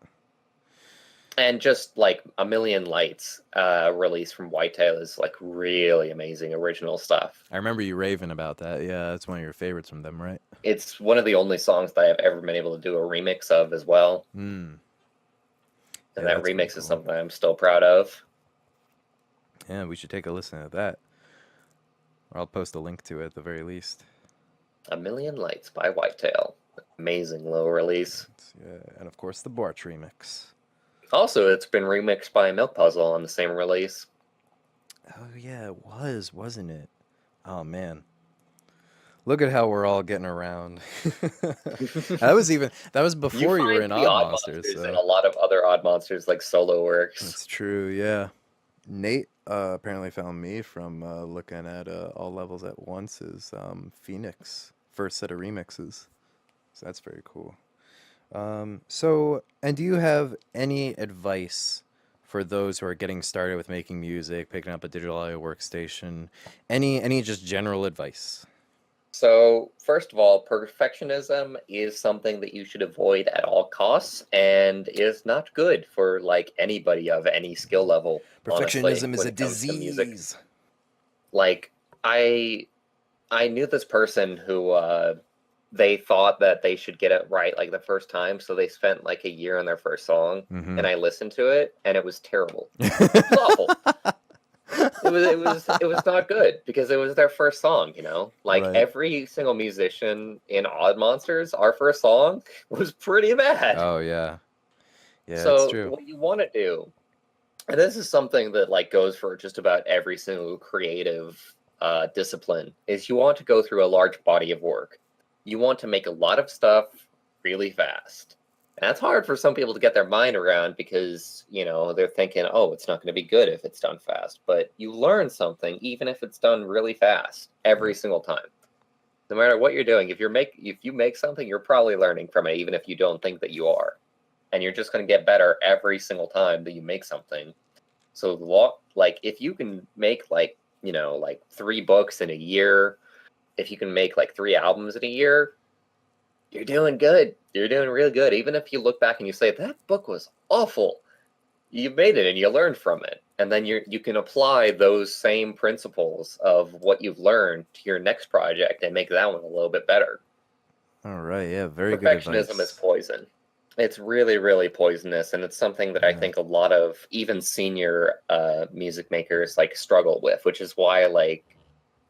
S2: And just like A Million Lights release from Whitetail is like really amazing original stuff.
S1: I remember you raving about that. Yeah, that's one of your favorites from them, right?
S2: It's one of the only songs that I've ever been able to do a remix of as well.
S1: Mm.
S2: And
S1: Yeah,
S2: that
S1: that's pretty
S2: remix
S1: cool.
S2: is something I'm still proud of.
S1: Yeah, we should take a listen to that. Or I'll post a link to it at the very least.
S2: A Million Lights by Whitetail. Amazing little release.
S1: Yeah, and of course the Bwarch remix.
S2: Also, it's been remixed by Milk Puzzle on the same release.
S1: Oh yeah, it was, wasn't it? Oh man. Look at how we're all getting around. that was before you were in AUDMONSTERS.
S2: And a lot of other Odd Monsters like solo works.
S1: That's true, yeah. Nate apparently found me from looking at All Levels at Once's Phoenix first set of remixes. So that's very cool. So, and do you have any advice for those who are getting started with making music, picking up a digital audio workstation? Any just general advice?
S2: So, first of all, perfectionism is something that you should avoid at all costs and is not good for like anybody of any skill level.
S1: Perfectionism
S2: honestly,
S1: is
S2: when
S1: a
S2: it comes to music.
S1: disease.
S2: Like I knew this person who they thought that they should get it right like the first time, so they spent like a year on their first song, and I listened to it and it was terrible. It was awful. It was not good because it was their first song, you know? Like
S1: Right.
S2: every single musician in Odd Monsters, our first song was pretty bad.
S1: Oh yeah. Yeah,
S2: So
S1: that's true.
S2: what you want to do, and this is something that like goes for just about every single creative discipline, is you want to go through a large body of work. You want to make a lot of stuff really fast. And that's hard for some people to get their mind around because, you know, they're thinking, oh, it's not going to be good if it's done fast. But you learn something even if it's done really fast every single time. No matter what you're doing, if you make something, you're probably learning from it, even if you don't think that you are. And you're just going to get better every single time that you make something. So, like, if you can make, like, you know, like 3 books in a year, if you can make, like, 3 albums in a year, you're doing good. You're doing real good. Even if you look back and you say, that book was awful, you made it and you learned from it. And then you can apply those same principles of what you've learned to your next project and make that one a little bit better.
S1: All right, yeah, very good advice.
S2: Perfectionism is poison. It's really, really poisonous, and it's something that I think a lot of even senior music makers like struggle with, which is why, like,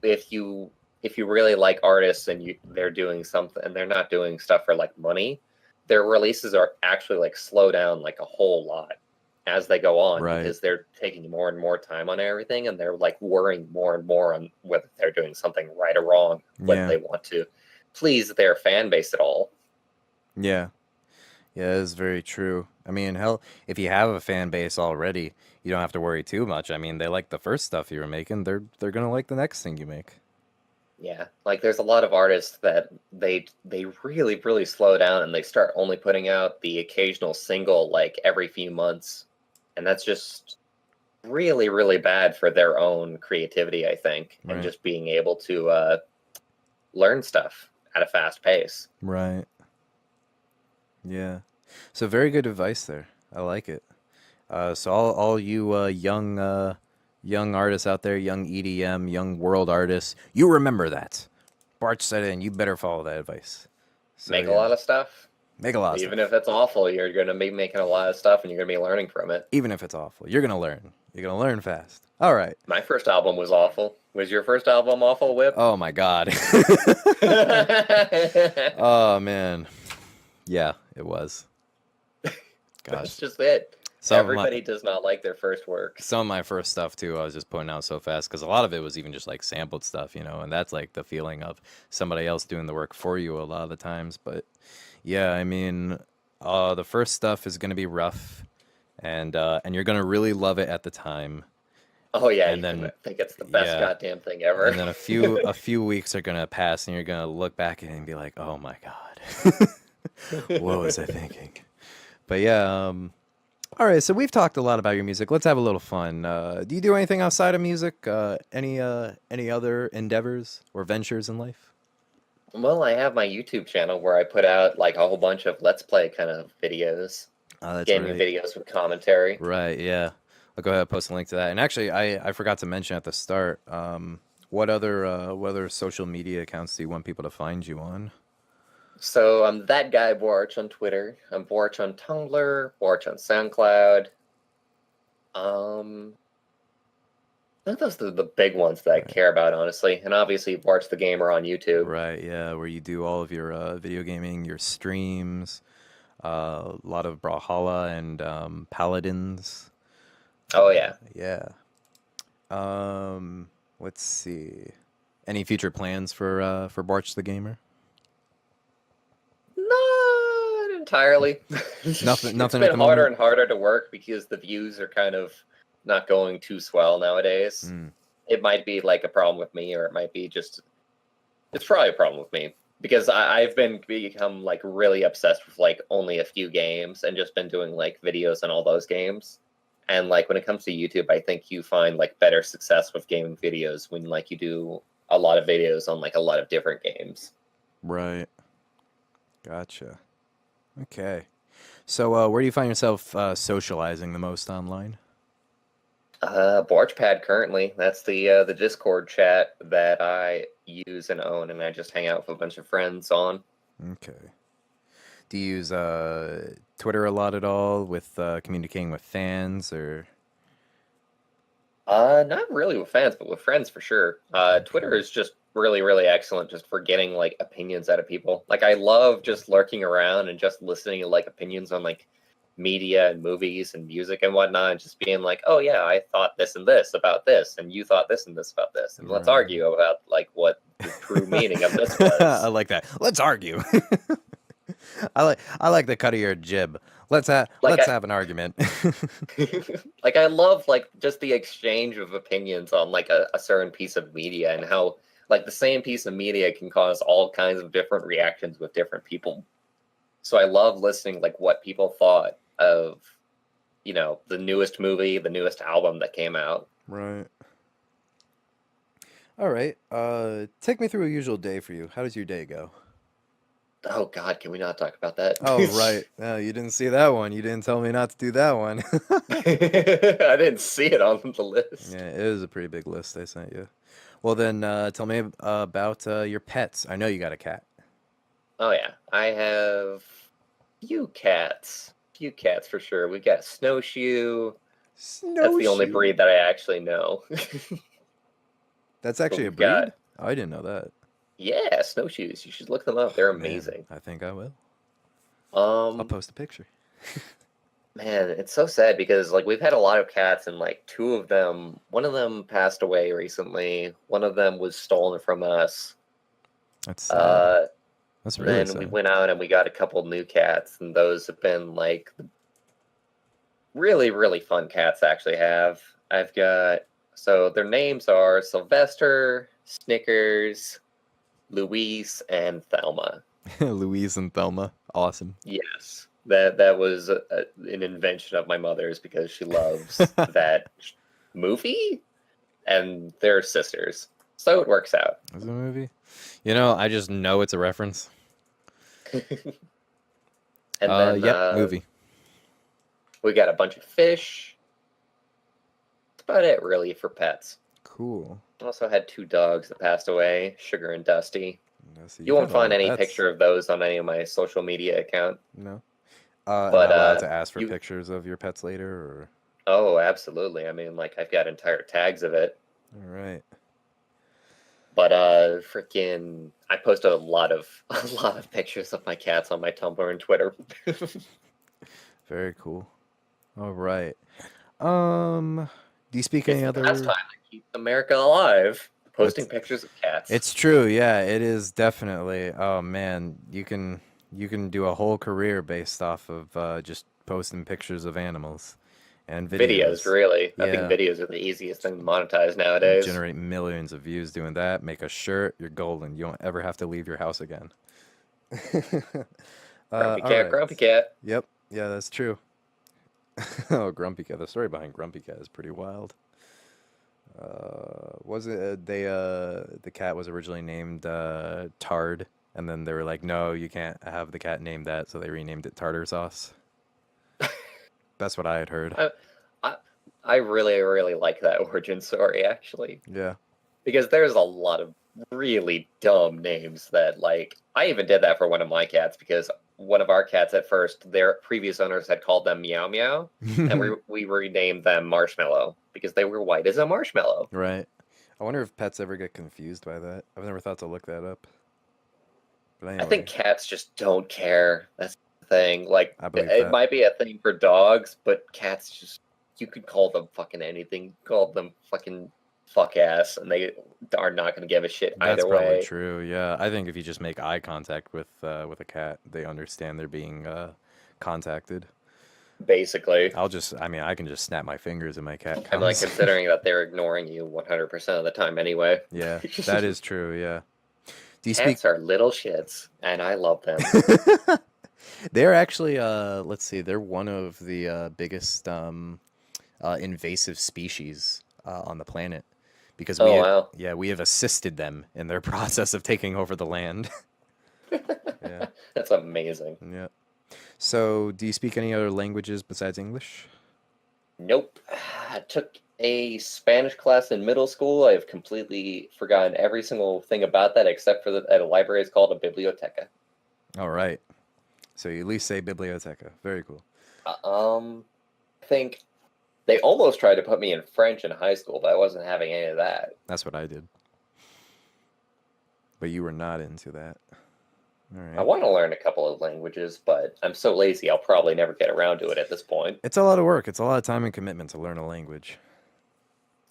S2: if you really like artists and they're doing something and they're not doing stuff for like money, their releases are actually like slow down like a whole lot as they go on, because they're taking more and more time on everything, and they're like worrying more and more on whether they're doing something right or wrong, whether they want to please their fan base at all.
S1: Yeah, that's very true. I mean, hell, if you have a fan base already, you don't have to worry too much. I mean, they like the first stuff you were making, they're gonna like the next thing you make.
S2: Yeah, like there's a lot of artists that they really, really slow down and they start only putting out the occasional single like every few months. And that's just really, really bad for their own creativity, I think, and just being able to learn stuff at a fast pace.
S1: Right. Yeah. So very good advice there. I like it. So all you young artists out there, young EDM, young world artists, you remember that. Bwarch said it, and you better follow that advice. So,
S2: Make a lot of stuff.
S1: Make a lot of stuff.
S2: Even if it's awful, you're going to be making a lot of stuff, and you're going to be learning from it.
S1: Even if it's awful, you're going to learn. You're going to learn fast. All right.
S2: My first album was awful. Was your first album awful, Whip?
S1: Oh, my God. Oh, man. Yeah, it was. Gosh.
S2: That's just it.
S1: Some of my
S2: Everybody does not like their first work.
S1: some of my first stuff too, I was just putting out so fast because a lot of it was even just like sampled stuff, and that's like the feeling of somebody else doing the work for you a lot of the times. But yeah, I mean, the first stuff is gonna be rough, and you're gonna really love it at the time,
S2: Oh yeah,
S1: and
S2: you're gonna
S1: then
S2: think it's the best
S1: yeah,
S2: goddamn thing ever.
S1: and then a few weeks are gonna pass, and you're gonna look back at it and be like, oh my god, what was I thinking? But yeah, all right. So we've talked a lot about your music. Let's have a little fun. Do you do anything outside of music? Any other endeavors or ventures in life?
S2: Well, I have my YouTube channel where I put out like a whole bunch of Let's Play kind of videos,
S1: Oh, that's
S2: gaming
S1: right.
S2: videos with commentary.
S1: Right. Yeah. I'll go ahead and post a link to that. And actually, I forgot to mention at the start. What other social media accounts do you want people to find you on?
S2: So I'm that guy Bwarch on Twitter. I'm Bwarch on Tumblr, Bwarch on SoundCloud. Um, I think those are the big ones that I
S1: Right.
S2: care about, honestly. And obviously, Bwarch the Gamer on YouTube.
S1: Right. Yeah. Where you do all of your video gaming, your streams, a lot of Brawlhalla and Paladins.
S2: Oh yeah.
S1: Yeah. Let's see. Any future plans for Bwarch the Gamer?
S2: Not entirely.
S1: Nothing.
S2: It's
S1: Nothing at
S2: been
S1: the
S2: harder
S1: moment.
S2: and harder to work because the views are kind of not going too swell nowadays.
S1: Mm,
S2: It might be like a problem with me, or it might be just it's probably a problem with me because I've become like really obsessed with like only a few games and just been doing like videos on all those games. And like when it comes to YouTube, I think you find like better success with gaming videos when like you do a lot of videos on like a lot of different games.
S1: right. Gotcha. Okay. So, where do you find yourself socializing the most online?
S2: Bwarchpad currently. That's the Discord chat that I use and own, and I just hang out with a bunch of friends on.
S1: Okay. Do you use Twitter a lot at all with communicating with fans or?
S2: Not really with fans, but with friends for sure. Twitter
S1: Okay.
S2: is just really, really excellent just for getting like opinions out of people. Like I love just lurking around and just listening to like opinions on like media and movies and music and whatnot, and just being like, oh yeah, I thought this and this about this, and you thought this and this about this, and let's
S1: Right.
S2: argue about like what the true meaning of this
S1: I
S2: was.
S1: like that. Let's argue. I like the cut of your jib.
S2: Like
S1: Let's have an argument.
S2: like I love like just the exchange of opinions on like a certain piece of media and how like the same piece of media can cause all kinds of different reactions with different people. So I love listening like what people thought of the newest movie, the newest album that came out.
S1: Right. All right. Take me through a usual day for you. How does your day go?
S2: Oh God, can we not talk about that?
S1: Oh, right. You didn't see that one. You didn't tell me not to do that one.
S2: I didn't see it on the
S1: Yeah,
S2: list.
S1: it is a pretty big list I sent you. Well, then tell me about your pets. I know you got a cat.
S2: Oh yeah, I have few cats. Few cats for sure. We got Snowshoe. That's the only
S1: Snowshoe.
S2: breed that I actually know.
S1: That's
S2: But
S1: actually a
S2: we've got,
S1: breed? Oh, I didn't know that.
S2: yeah, snowshoes. You should look them up. They're
S1: Man,
S2: amazing.
S1: I think I will. I'll
S2: Um,
S1: post a picture.
S2: Man, it's so sad because like we've had a lot of cats and like two of them, one of them passed away recently. One of them was stolen from us.
S1: That's sad.
S2: Uh,
S1: That's
S2: and
S1: really
S2: then we
S1: sad.
S2: went out and we got a couple new cats, and those have been like really, really fun cats to actually have. I've got so their names are Sylvester, Snickers, Louise, and Thelma.
S1: Louise and Thelma. Awesome.
S2: Yes, that was an invention of my mother's because she loves that movie, and they're sisters, so it works out.
S1: Is it a movie? I just know it's a reference.
S2: And then
S1: Yep, movie.
S2: we got a bunch of fish. That's about it, really, for pets.
S1: Cool.
S2: Also had two dogs that passed away, Sugar and Dusty.
S1: So
S2: You
S1: you've
S2: won't
S1: had a lot
S2: find
S1: of
S2: any
S1: pets.
S2: picture of those on any of my social media account,
S1: No. Am I
S2: but
S1: allowed to ask for
S2: you.
S1: pictures of your pets later, or?
S2: Oh, absolutely. I mean, like I've got entire tags of it.
S1: All right.
S2: But freaking, I posted a lot of a lot of pictures of my cats on my Tumblr and Twitter.
S1: Very cool. All right. Do you speak
S2: It's
S1: any
S2: the pastime
S1: other?
S2: that keeps America alive. Posting
S1: That's
S2: pictures of cats.
S1: it's true. Yeah, it is definitely. Oh man, you can do a whole career based off of just posting pictures of animals and
S2: Videos,
S1: videos.
S2: really. I think
S1: Yeah,
S2: videos are the easiest thing to monetize nowadays.
S1: generate millions of views doing that. Make a shirt, you're golden. You don't ever have to leave your house again.
S2: Grumpy
S1: All
S2: cat,
S1: right.
S2: grumpy cat.
S1: Yep. Yeah, that's true. Oh, Grumpy Cat. The story behind Grumpy Cat is pretty wild. Was it the cat was originally named Tard, and then they were like, no, you can't have the cat named that, so they renamed it Tartar Sauce. That's what I had heard.
S2: I, I, I really, really like that origin story, actually.
S1: Yeah.
S2: Because there's a lot of really dumb names that, like, I even did that for one of my cats because one of our cats at first, their previous owners had called them Meow Meow, and we renamed them Marshmallow because they were white as a marshmallow.
S1: Right. I wonder if pets ever get confused by that. I've never thought to look that up. But
S2: I think
S1: anyway,
S2: cats just don't care. That's the thing. Like,
S1: I believe
S2: it
S1: that.
S2: might be a thing for dogs, but cats just, you could call them fucking anything. Call them fucking fuck ass, and they are not going to give a shit
S1: That's
S2: either
S1: probably
S2: way.
S1: true. Yeah, I think if you just make eye contact with a cat, they understand they're being contacted.
S2: Basically.
S1: I mean, I can just snap my fingers and my cat
S2: I'm like
S1: comes.
S2: considering that they're ignoring you 100% of the time anyway.
S1: Yeah, that is true. Yeah. Do you speak?
S2: Cats are little shits, and I love them.
S1: They're actually, let's see, they're one of the biggest invasive species on the planet because
S2: Oh wow.
S1: yeah, we have assisted them in their process of taking over the land. Yeah,
S2: That's amazing.
S1: yeah. So, do you speak any other languages besides English?
S2: Nope. I took a Spanish class in middle school. I've completely forgotten every single thing about that except for at a library it's called a biblioteca.
S1: All right. So you at least say biblioteca. Very cool.
S2: I think they almost tried to put me in French in high school, but I wasn't having any of that.
S1: That's what I did. But you were not into that. All
S2: I
S1: right.
S2: want to learn a couple of languages, but I'm so lazy I'll probably never get around to it at this point.
S1: It's a lot of work. It's a lot of time and commitment to learn a language.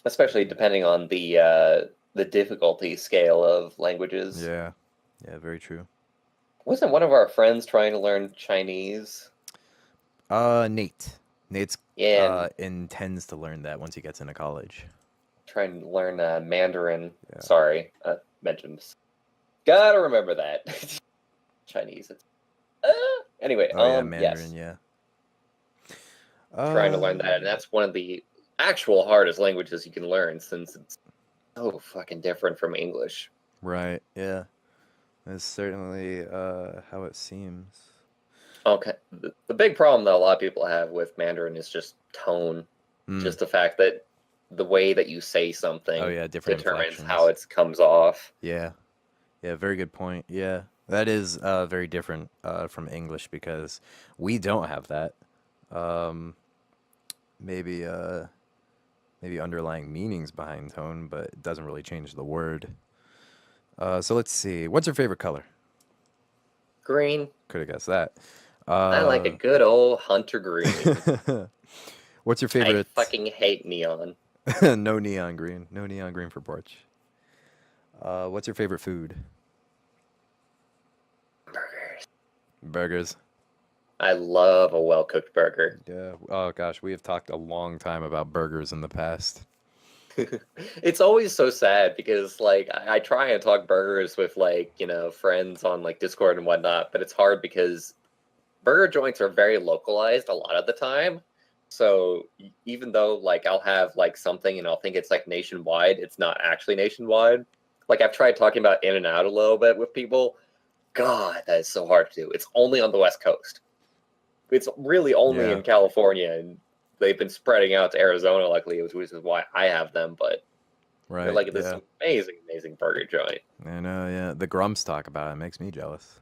S2: Especially depending on the difficulty scale of languages.
S1: Yeah. Yeah, very true.
S2: Wasn't one of our friends trying to learn Chinese?
S1: Nate. Nate's
S2: Yeah, and
S1: intends to learn that once he gets into college.
S2: trying to learn Mandarin.
S1: Yeah.
S2: Sorry, mentioned. Gotta remember that. Chinese. Anyway,
S1: Oh yeah, Mandarin,
S2: yes,
S1: yeah.
S2: trying to learn that, and that's one of the actual hardest languages you can learn since it's so fucking different from English.
S1: Right, yeah. That's certainly how it seems.
S2: Okay, the big problem that a lot of people have with Mandarin is just tone.
S1: Mm.
S2: Just the fact that the way that you say something
S1: Oh yeah, different
S2: determines
S1: inflections.
S2: how it comes off.
S1: Yeah. Yeah, very good point. Yeah. That is very different from English because we don't have that. Um, maybe maybe underlying meanings behind tone, but it doesn't really change the word. So let's see. What's your favorite color?
S2: Green.
S1: Could have guessed that.
S2: I like a good old hunter green.
S1: What's your
S2: I
S1: favorite?
S2: fucking hate neon.
S1: No neon green. No neon green for Bwarch. What's your favorite food?
S2: Burgers.
S1: Burgers.
S2: I love a well-cooked burger.
S1: Yeah. Oh gosh, we have talked a long time about burgers in the past.
S2: It's always so sad because like I try and talk burgers with like, friends on like Discord and whatnot, but it's hard because burger joints are very localized a lot of the time. So even though like I'll have like something and I'll think it's like nationwide, it's not actually nationwide. Like I've tried talking about In and Out a little bit with people. God, that is so hard to do. It's only on the West Coast. It's really only
S1: Yeah.
S2: in California, and they've been spreading out to Arizona, luckily, which is why I have them. But they're
S1: Right.
S2: like this
S1: Yeah.
S2: amazing, amazing burger joint.
S1: I know. Yeah. The Grumps talk about it. Makes me jealous.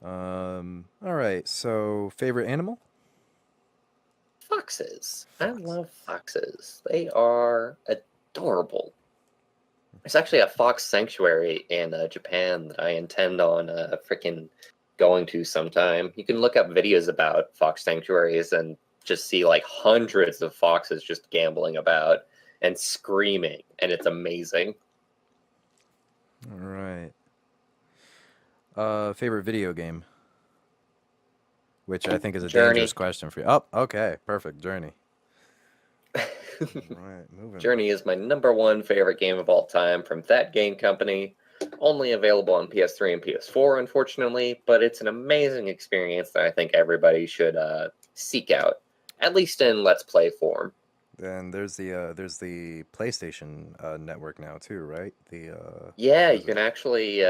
S1: All right. So, favorite animal?
S2: Foxes. I
S1: Fox.
S2: love foxes. They are adorable. There's actually a fox sanctuary in Japan that I intend on freaking going to sometime. You can look up videos about fox sanctuaries and just see like hundreds of foxes just gambling about and screaming, and it's amazing.
S1: All right. Favorite video game, which I think is a dangerous
S2: Journey.
S1: question for you. Oh, okay, perfect. Journey. Right, moving.
S2: Journey is my #1 favorite game of all time from that game company. Only available on PS3 and PS4, unfortunately, but it's an amazing experience that I think everybody should seek out, at least in Let's Play form.
S1: Then there's the PlayStation network now too, right?
S2: Yeah,
S1: what
S2: you
S1: is
S2: can
S1: it?
S2: actually.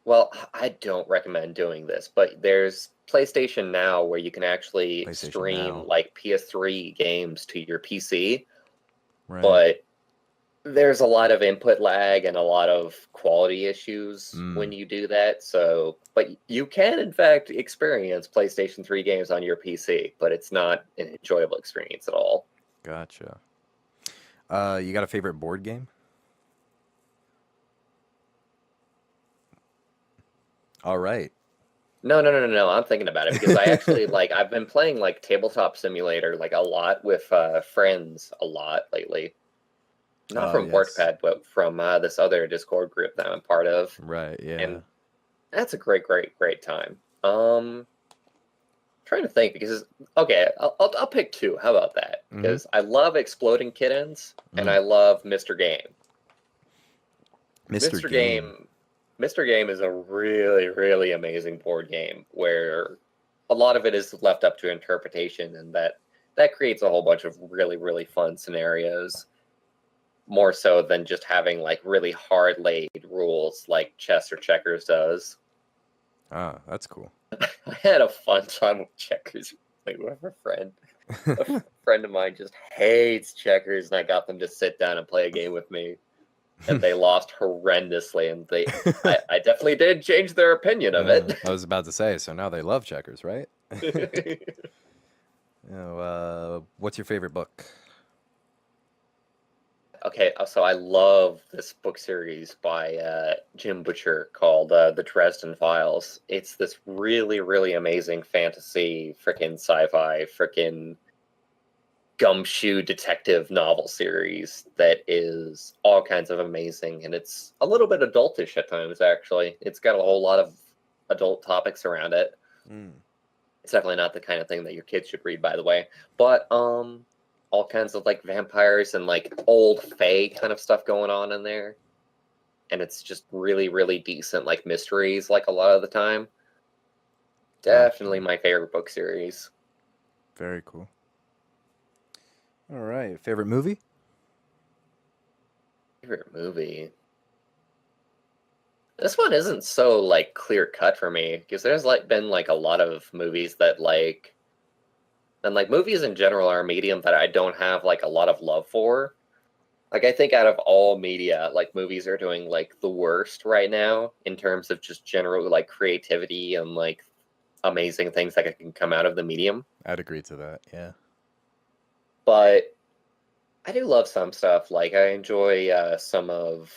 S2: Well, I don't recommend doing this, but there's PlayStation Now where you can actually
S1: PlayStation
S2: stream
S1: Now,
S2: like PS3 games to your PC,
S1: right?
S2: but there's a lot of input lag and a lot of quality issues when
S1: Mm,
S2: you do that. So, but you can in fact experience PlayStation 3 games on your PC, but it's not an enjoyable experience at all.
S1: gotcha. You got a favorite board game? All right.
S2: No. I'm thinking about it because I actually like I've been playing like Tabletop Simulator like a lot with friends a lot lately. Not
S1: Oh
S2: from
S1: yes.
S2: WorkPad, but from this other Discord group that I'm part of,
S1: Right. Yeah.
S2: and that's a great time. Trying to think because okay, I'll pick two. How about that?
S1: Mm-hmm.
S2: Because I love Exploding Kittens and
S1: Mm.
S2: I love Mr. Game.
S1: Mr.
S2: Mr.
S1: Game.
S2: Game, Mr. Game is a really amazing board game where a lot of it is left up to interpretation, and that creates a whole bunch of really fun scenarios. More so than just having like really hard laid rules like chess or checkers does.
S1: Ah, that's cool.
S2: I had a fun time with checkers. Like with a friend. A friend of mine just hates checkers, and I got them to sit down and play a game with me. And they lost horrendously, and I definitely did change their opinion of
S1: Yeah,
S2: it.
S1: I was about to say. So now they love checkers, right? What's your favorite book?
S2: Okay, so I love this book series by Jim Butcher called The Dresden Files. It's this really amazing fantasy, freaking sci-fi, freaking gumshoe detective novel series that is all kinds of amazing, and it's a little bit adultish at times, actually. It's got a whole lot of adult topics around it.
S1: Mm.
S2: It's definitely not the kind of thing that your kids should read, by the way. But all kinds of like vampires and like old fae kind of stuff going on in there. And it's just really decent, like mysteries, like a lot of the time. Definitely
S1: Gotcha.
S2: my favorite book series.
S1: Very cool. All right. Favorite movie?
S2: Favorite movie. This one isn't so like clear cut for me because there's like been like a lot of movies that like and like movies in general are a medium that I don't have like a lot of love for. Like I think out of all media, like movies are doing like the worst right now in terms of just general like creativity and like amazing things that can come out of the medium.
S1: I'd agree to that. Yeah.
S2: But I do love some stuff. Like I enjoy some of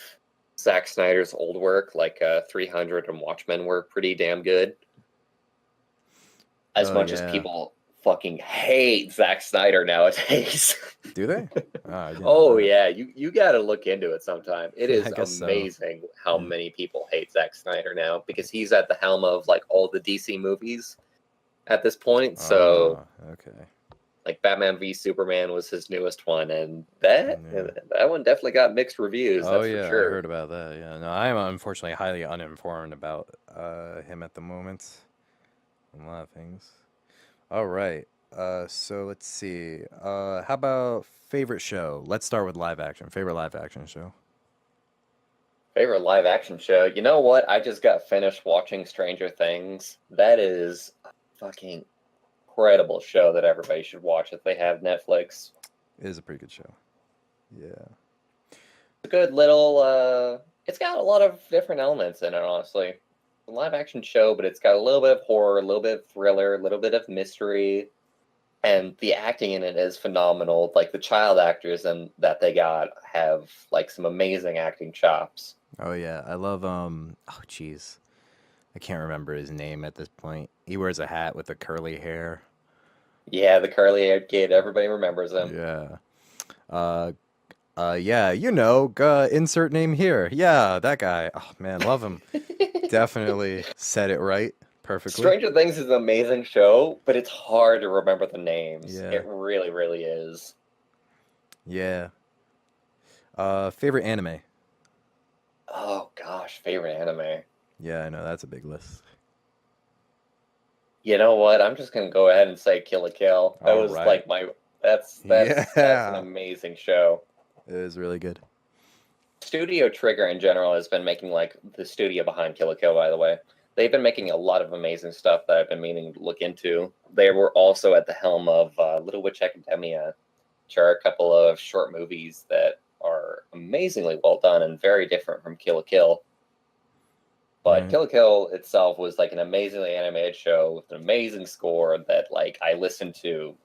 S2: Zack Snyder's old work, like 300 and Watchmen were pretty damn good. As
S1: Oh
S2: much as
S1: yeah.
S2: people fucking hate Zack Snyder nowadays.
S1: Do they? Ah, I didn't know
S2: Oh
S1: that.
S2: yeah, you got to look into it sometime. It
S1: I
S2: is
S1: guess so.
S2: amazing how
S1: Yeah.
S2: many people hate Zack Snyder now because he's at the helm of like all the DC movies at this point. So
S1: Ah, okay.
S2: like Batman v Superman was his newest one, and that
S1: Yeah.
S2: that one definitely got mixed reviews.
S1: Oh
S2: That's for
S1: yeah, I
S2: sure.
S1: heard about that. Yeah. No, I am unfortunately highly uninformed about him at the moment. A lot of things. All right. So let's see. How about favorite show? Let's start with live action. Favorite live action show.
S2: Favorite live action show. You know what? I just got finished watching Stranger Things. That is a fucking incredible show that everybody should watch if they have Netflix.
S1: It is a pretty good show. Yeah.
S2: A good little it's got a lot of different elements in it, honestly. It's a live action show, but it's got a little bit of horror, a little bit of thriller, a little bit of mystery, and the acting in it is phenomenal. Like the child actors and that they got have like some amazing acting chops.
S1: Oh yeah, I love oh jeez. I can't remember his name at this point. He wears a hat with the curly hair.
S2: Yeah, the curly-haired kid. Everybody remembers him.
S1: Yeah. Uh, yeah, insert name here. Yeah, that guy. Oh man, love him. Definitely said it right perfectly.
S2: Stranger Things is an amazing show, but it's hard to remember the names.
S1: Yeah.
S2: It really, really is.
S1: Yeah. Favorite anime?
S2: Oh gosh, favorite anime.
S1: Yeah, I know that's a big list.
S2: You know what? I'm just gonna go ahead and say Kill la Kill. That
S1: All
S2: was
S1: right.
S2: like my that's an
S1: Yeah.
S2: amazing show.
S1: It is really good.
S2: Studio Trigger in general has been making like the studio behind Kill la Kill, by the way. They've been making a lot of amazing stuff that I've been meaning to look into. They were also at the helm of Little Witch Academia, which are a couple of short movies that are amazingly well done and very different from Kill la Kill. But
S1: Right.
S2: Kill la Kill itself was like an amazingly animated show with an amazing score that like I listened to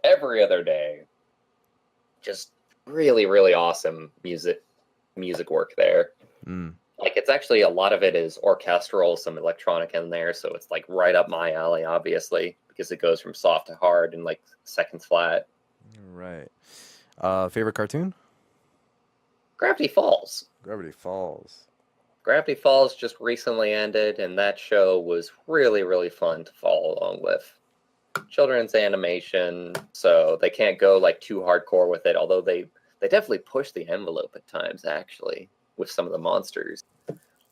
S2: every other day. Just really, really awesome music work there.
S1: Mm.
S2: Like it's actually a lot of it is orchestral, some electronic in there, so it's like right up my alley, obviously, because it goes from soft to hard in like seconds flat.
S1: Right. Favorite cartoon?
S2: Gravity Falls.
S1: Gravity Falls.
S2: Gravity Falls just recently ended, and that show was really, really fun to follow along with. Children's animation, so they can't go like too hardcore with it, although they definitely push the envelope at times, actually, with some of the monsters.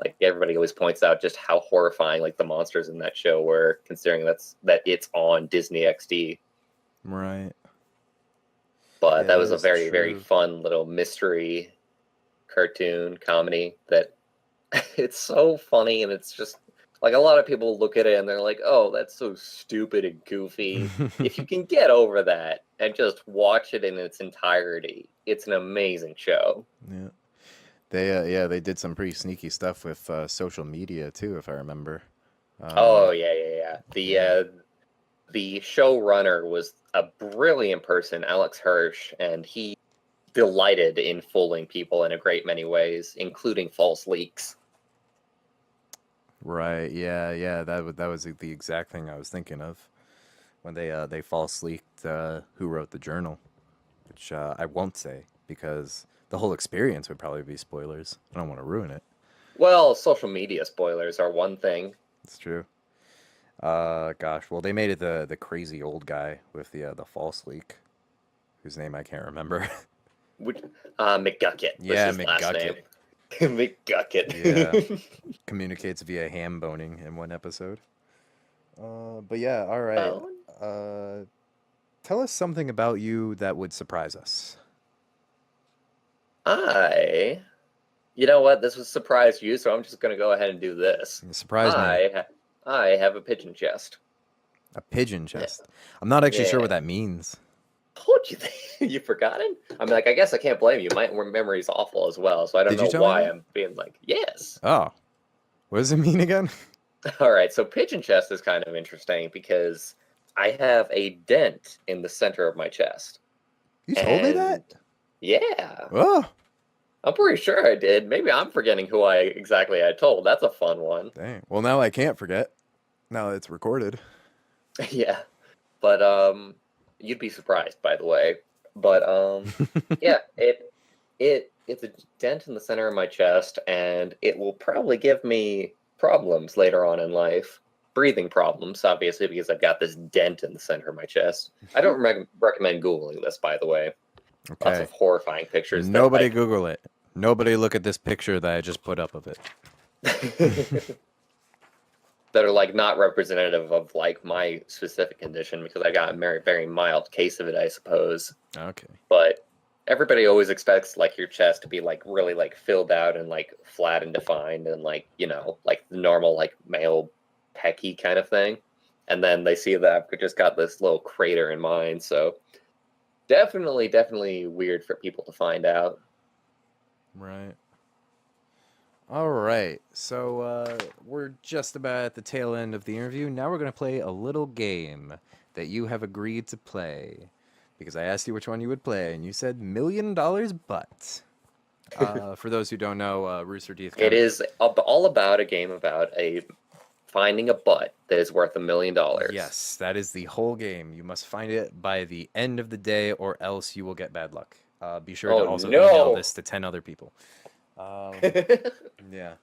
S2: Like everybody always points out just how horrifying like the monsters in that show were, considering that it's on Disney XD.
S1: Right.
S2: But
S1: Yeah,
S2: that was
S1: that
S2: a
S1: is
S2: very, very
S1: true.
S2: fun little mystery cartoon comedy that it's so funny, and it's just like a lot of people look at it and they're like, "Oh, that's so stupid and goofy." If you can get over that and just watch it in its entirety, it's an amazing show.
S1: Yeah. They did some pretty sneaky stuff with social media too, if I remember.
S2: Oh yeah, yeah, yeah.
S1: Yeah.
S2: The showrunner was a brilliant person, Alex Hirsch, and he delighted in fooling people in a great many ways, including false leaks.
S1: Right. Yeah. That was the exact thing I was thinking of when they false leaked who wrote the journal, which I won't say because the whole experience would probably be spoilers. I don't want to ruin it.
S2: Well, social media spoilers are one thing.
S1: It's true. Gosh. Well, they made it the crazy old guy with the false leak, whose name I can't remember.
S2: Which, McGucket was
S1: Yeah,
S2: his last name.
S1: McGucket.
S2: McGucket.
S1: Yeah. Communicates via ham boning in one episode. But yeah, all right.
S2: Bone?
S1: Tell us something about you that would surprise us.
S2: You know what? This would surprise you, so I'm just going to go ahead and do this.
S1: Surprise me.
S2: I have a pigeon chest.
S1: A pigeon chest. I'm not actually sure
S2: Yeah.
S1: what that means.
S2: Told you you've forgotten? I'm like, I guess I can't blame you. My memory's awful as well, so I don't
S1: Did you
S2: know
S1: tell me
S2: why
S1: that?
S2: I'm being like, yes.
S1: Oh, what does it mean again?
S2: All right, so pigeon chest is kind of interesting because I have a dent in the center of my chest.
S1: You told me that?
S2: Yeah,
S1: Oh,
S2: I'm pretty sure I did. Maybe I'm forgetting who exactly I told. That's a fun one.
S1: dang. Well, now I can't forget. Now it's recorded.
S2: Yeah, but you'd be surprised, by the way. But yeah, it's a dent in the center of my chest, and it will probably give me problems later on in life. Breathing problems, obviously, because I've got this dent in the center of my chest. I don't recommend Googling this, by the way. Lots
S1: Okay.
S2: of horrifying pictures.
S1: Nobody Google it. Nobody look at this picture that I just put up of it.
S2: That are like not representative of like my specific condition, because I got a very, very mild case of it, I suppose.
S1: Okay.
S2: But everybody always expects like your chest to be like really like filled out and like flat and defined and like, you know, like the normal like male pecky kind of thing. And then they see that I've just got this little crater in mine. So definitely weird for people to find out.
S1: Right. All right. So we're just about at the tail end of the interview. Now we're going to play a little game that you have agreed to play because I asked you which one you would play, and you said $1,000,000 butt. For those who don't know, Rooster Teeth.
S2: It is all about a game about a finding a butt that is worth $1 million.
S1: Yes, that is the whole game. You must find it by the end of the day, or else you will get bad luck. Be sure to
S2: Oh
S1: also email
S2: no!
S1: this to 10 other people. Yeah.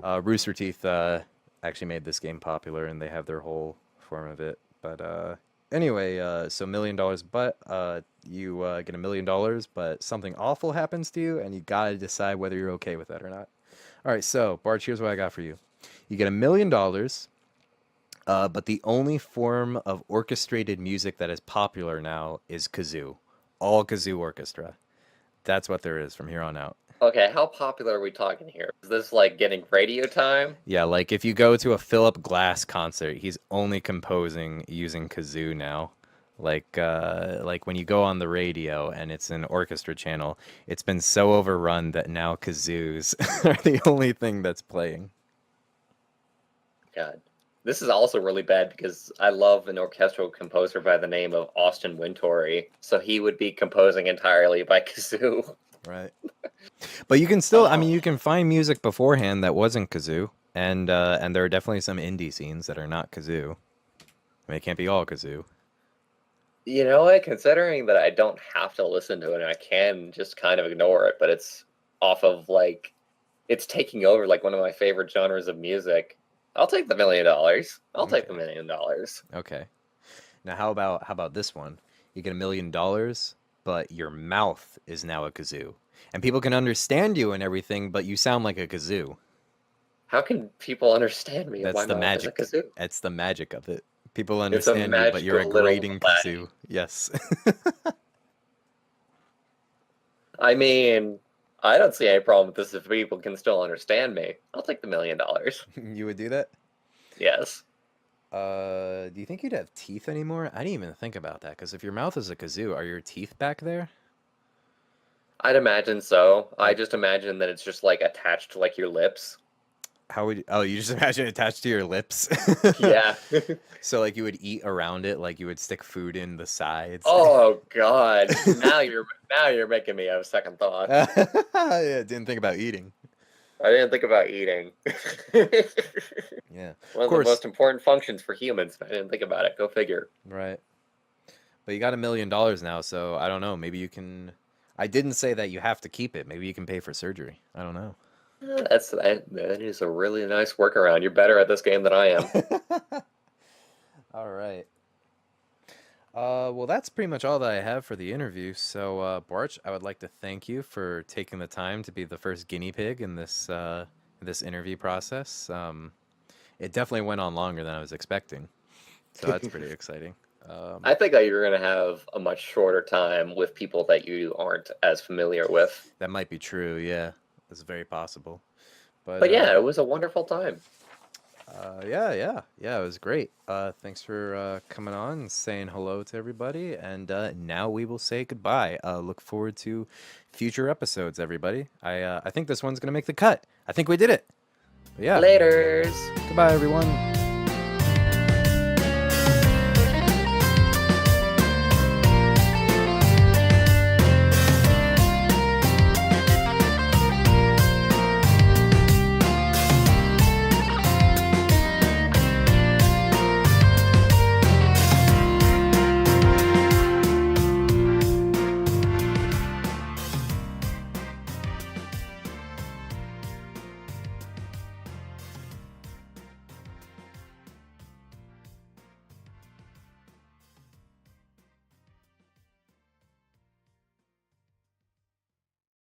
S1: Rooster Teeth actually made this game popular, and they have their whole form of it. But anyway, so $1 million, but you get $1 million, but something awful happens to you, and you gotta decide whether you're okay with that or not. All right, so Bwarch, here's what I got for you. You get $1 million, but the only form of orchestrated music that is popular now is kazoo. All kazoo orchestra. That's what there is from here on out.
S2: Okay, how popular are we talking here? Is this like getting radio time?
S1: Yeah, like if you go to a Philip Glass concert, he's only composing using kazoo now. Like when you go on the radio and it's an orchestra channel, it's been so overrun that now kazoos are the only thing that's playing.
S2: God. This is also really bad because I love an orchestral composer by the name of Austin Wintory, so he would be composing entirely by kazoo.
S1: Right. But you can still, I mean, you can find music beforehand that wasn't kazoo, and there are definitely some indie scenes that are not kazoo. I mean, it can't be all kazoo.
S2: You know what? Considering that I don't have to listen to it, and I can just kind of ignore it, but it's off of like, it's taking over like one of my favorite genres of music. I'll take the $1 million. I'll take the $1 million.
S1: Okay. Now, how about this one? You get $1 million, but your mouth is now a kazoo, and people can understand you and everything, but you sound like a kazoo.
S2: How can people understand me?
S1: That's the magic.
S2: Kazoo?
S1: That's the magic of it. People
S2: It's a
S1: understand you, but you're a
S2: magical little
S1: grating
S2: laddie.
S1: kazoo. Yes.
S2: I mean, I don't see any problem with this if people can still understand me. I'll take the $1 million.
S1: You would do that?
S2: Yes.
S1: Do you think you'd have teeth anymore? I didn't even think about that, because if your mouth is a kazoo, are your teeth back there?
S2: I'd imagine so. I just imagine that it's just like attached to like your lips.
S1: How would oh, you just imagine it attached to your lips?
S2: Yeah.
S1: So like you would eat around it, like you would stick food in the sides.
S2: Oh God. Now you're making me have a second thought.
S1: Yeah, didn't think about eating.
S2: I didn't think about eating.
S1: Yeah.
S2: One of the most important functions for humans. I didn't think about it. Go figure.
S1: Right. But you got $1 million now, so I don't know. Maybe you can. I didn't say that you have to keep it. Maybe you can pay for surgery. I don't know.
S2: That is a really nice workaround. You're better at this game than I am.
S1: All right. Well, that's pretty much all that I have for the interview. So, Bwarch, I would like to thank you for taking the time to be the first guinea pig in this this interview process. It definitely went on longer than I was expecting, so that's pretty exciting.
S2: I think that you're going to have a much shorter time with people that you aren't as familiar with.
S1: That might be true. Yeah, it's very possible.
S2: But yeah, it was a wonderful time.
S1: Yeah, it was great. Thanks for coming on and saying hello to everybody. And now we will say goodbye. Look forward to future episodes, everybody. I think this one's gonna make the cut. I think we did it. But yeah.
S2: Laters.
S1: Goodbye, everyone.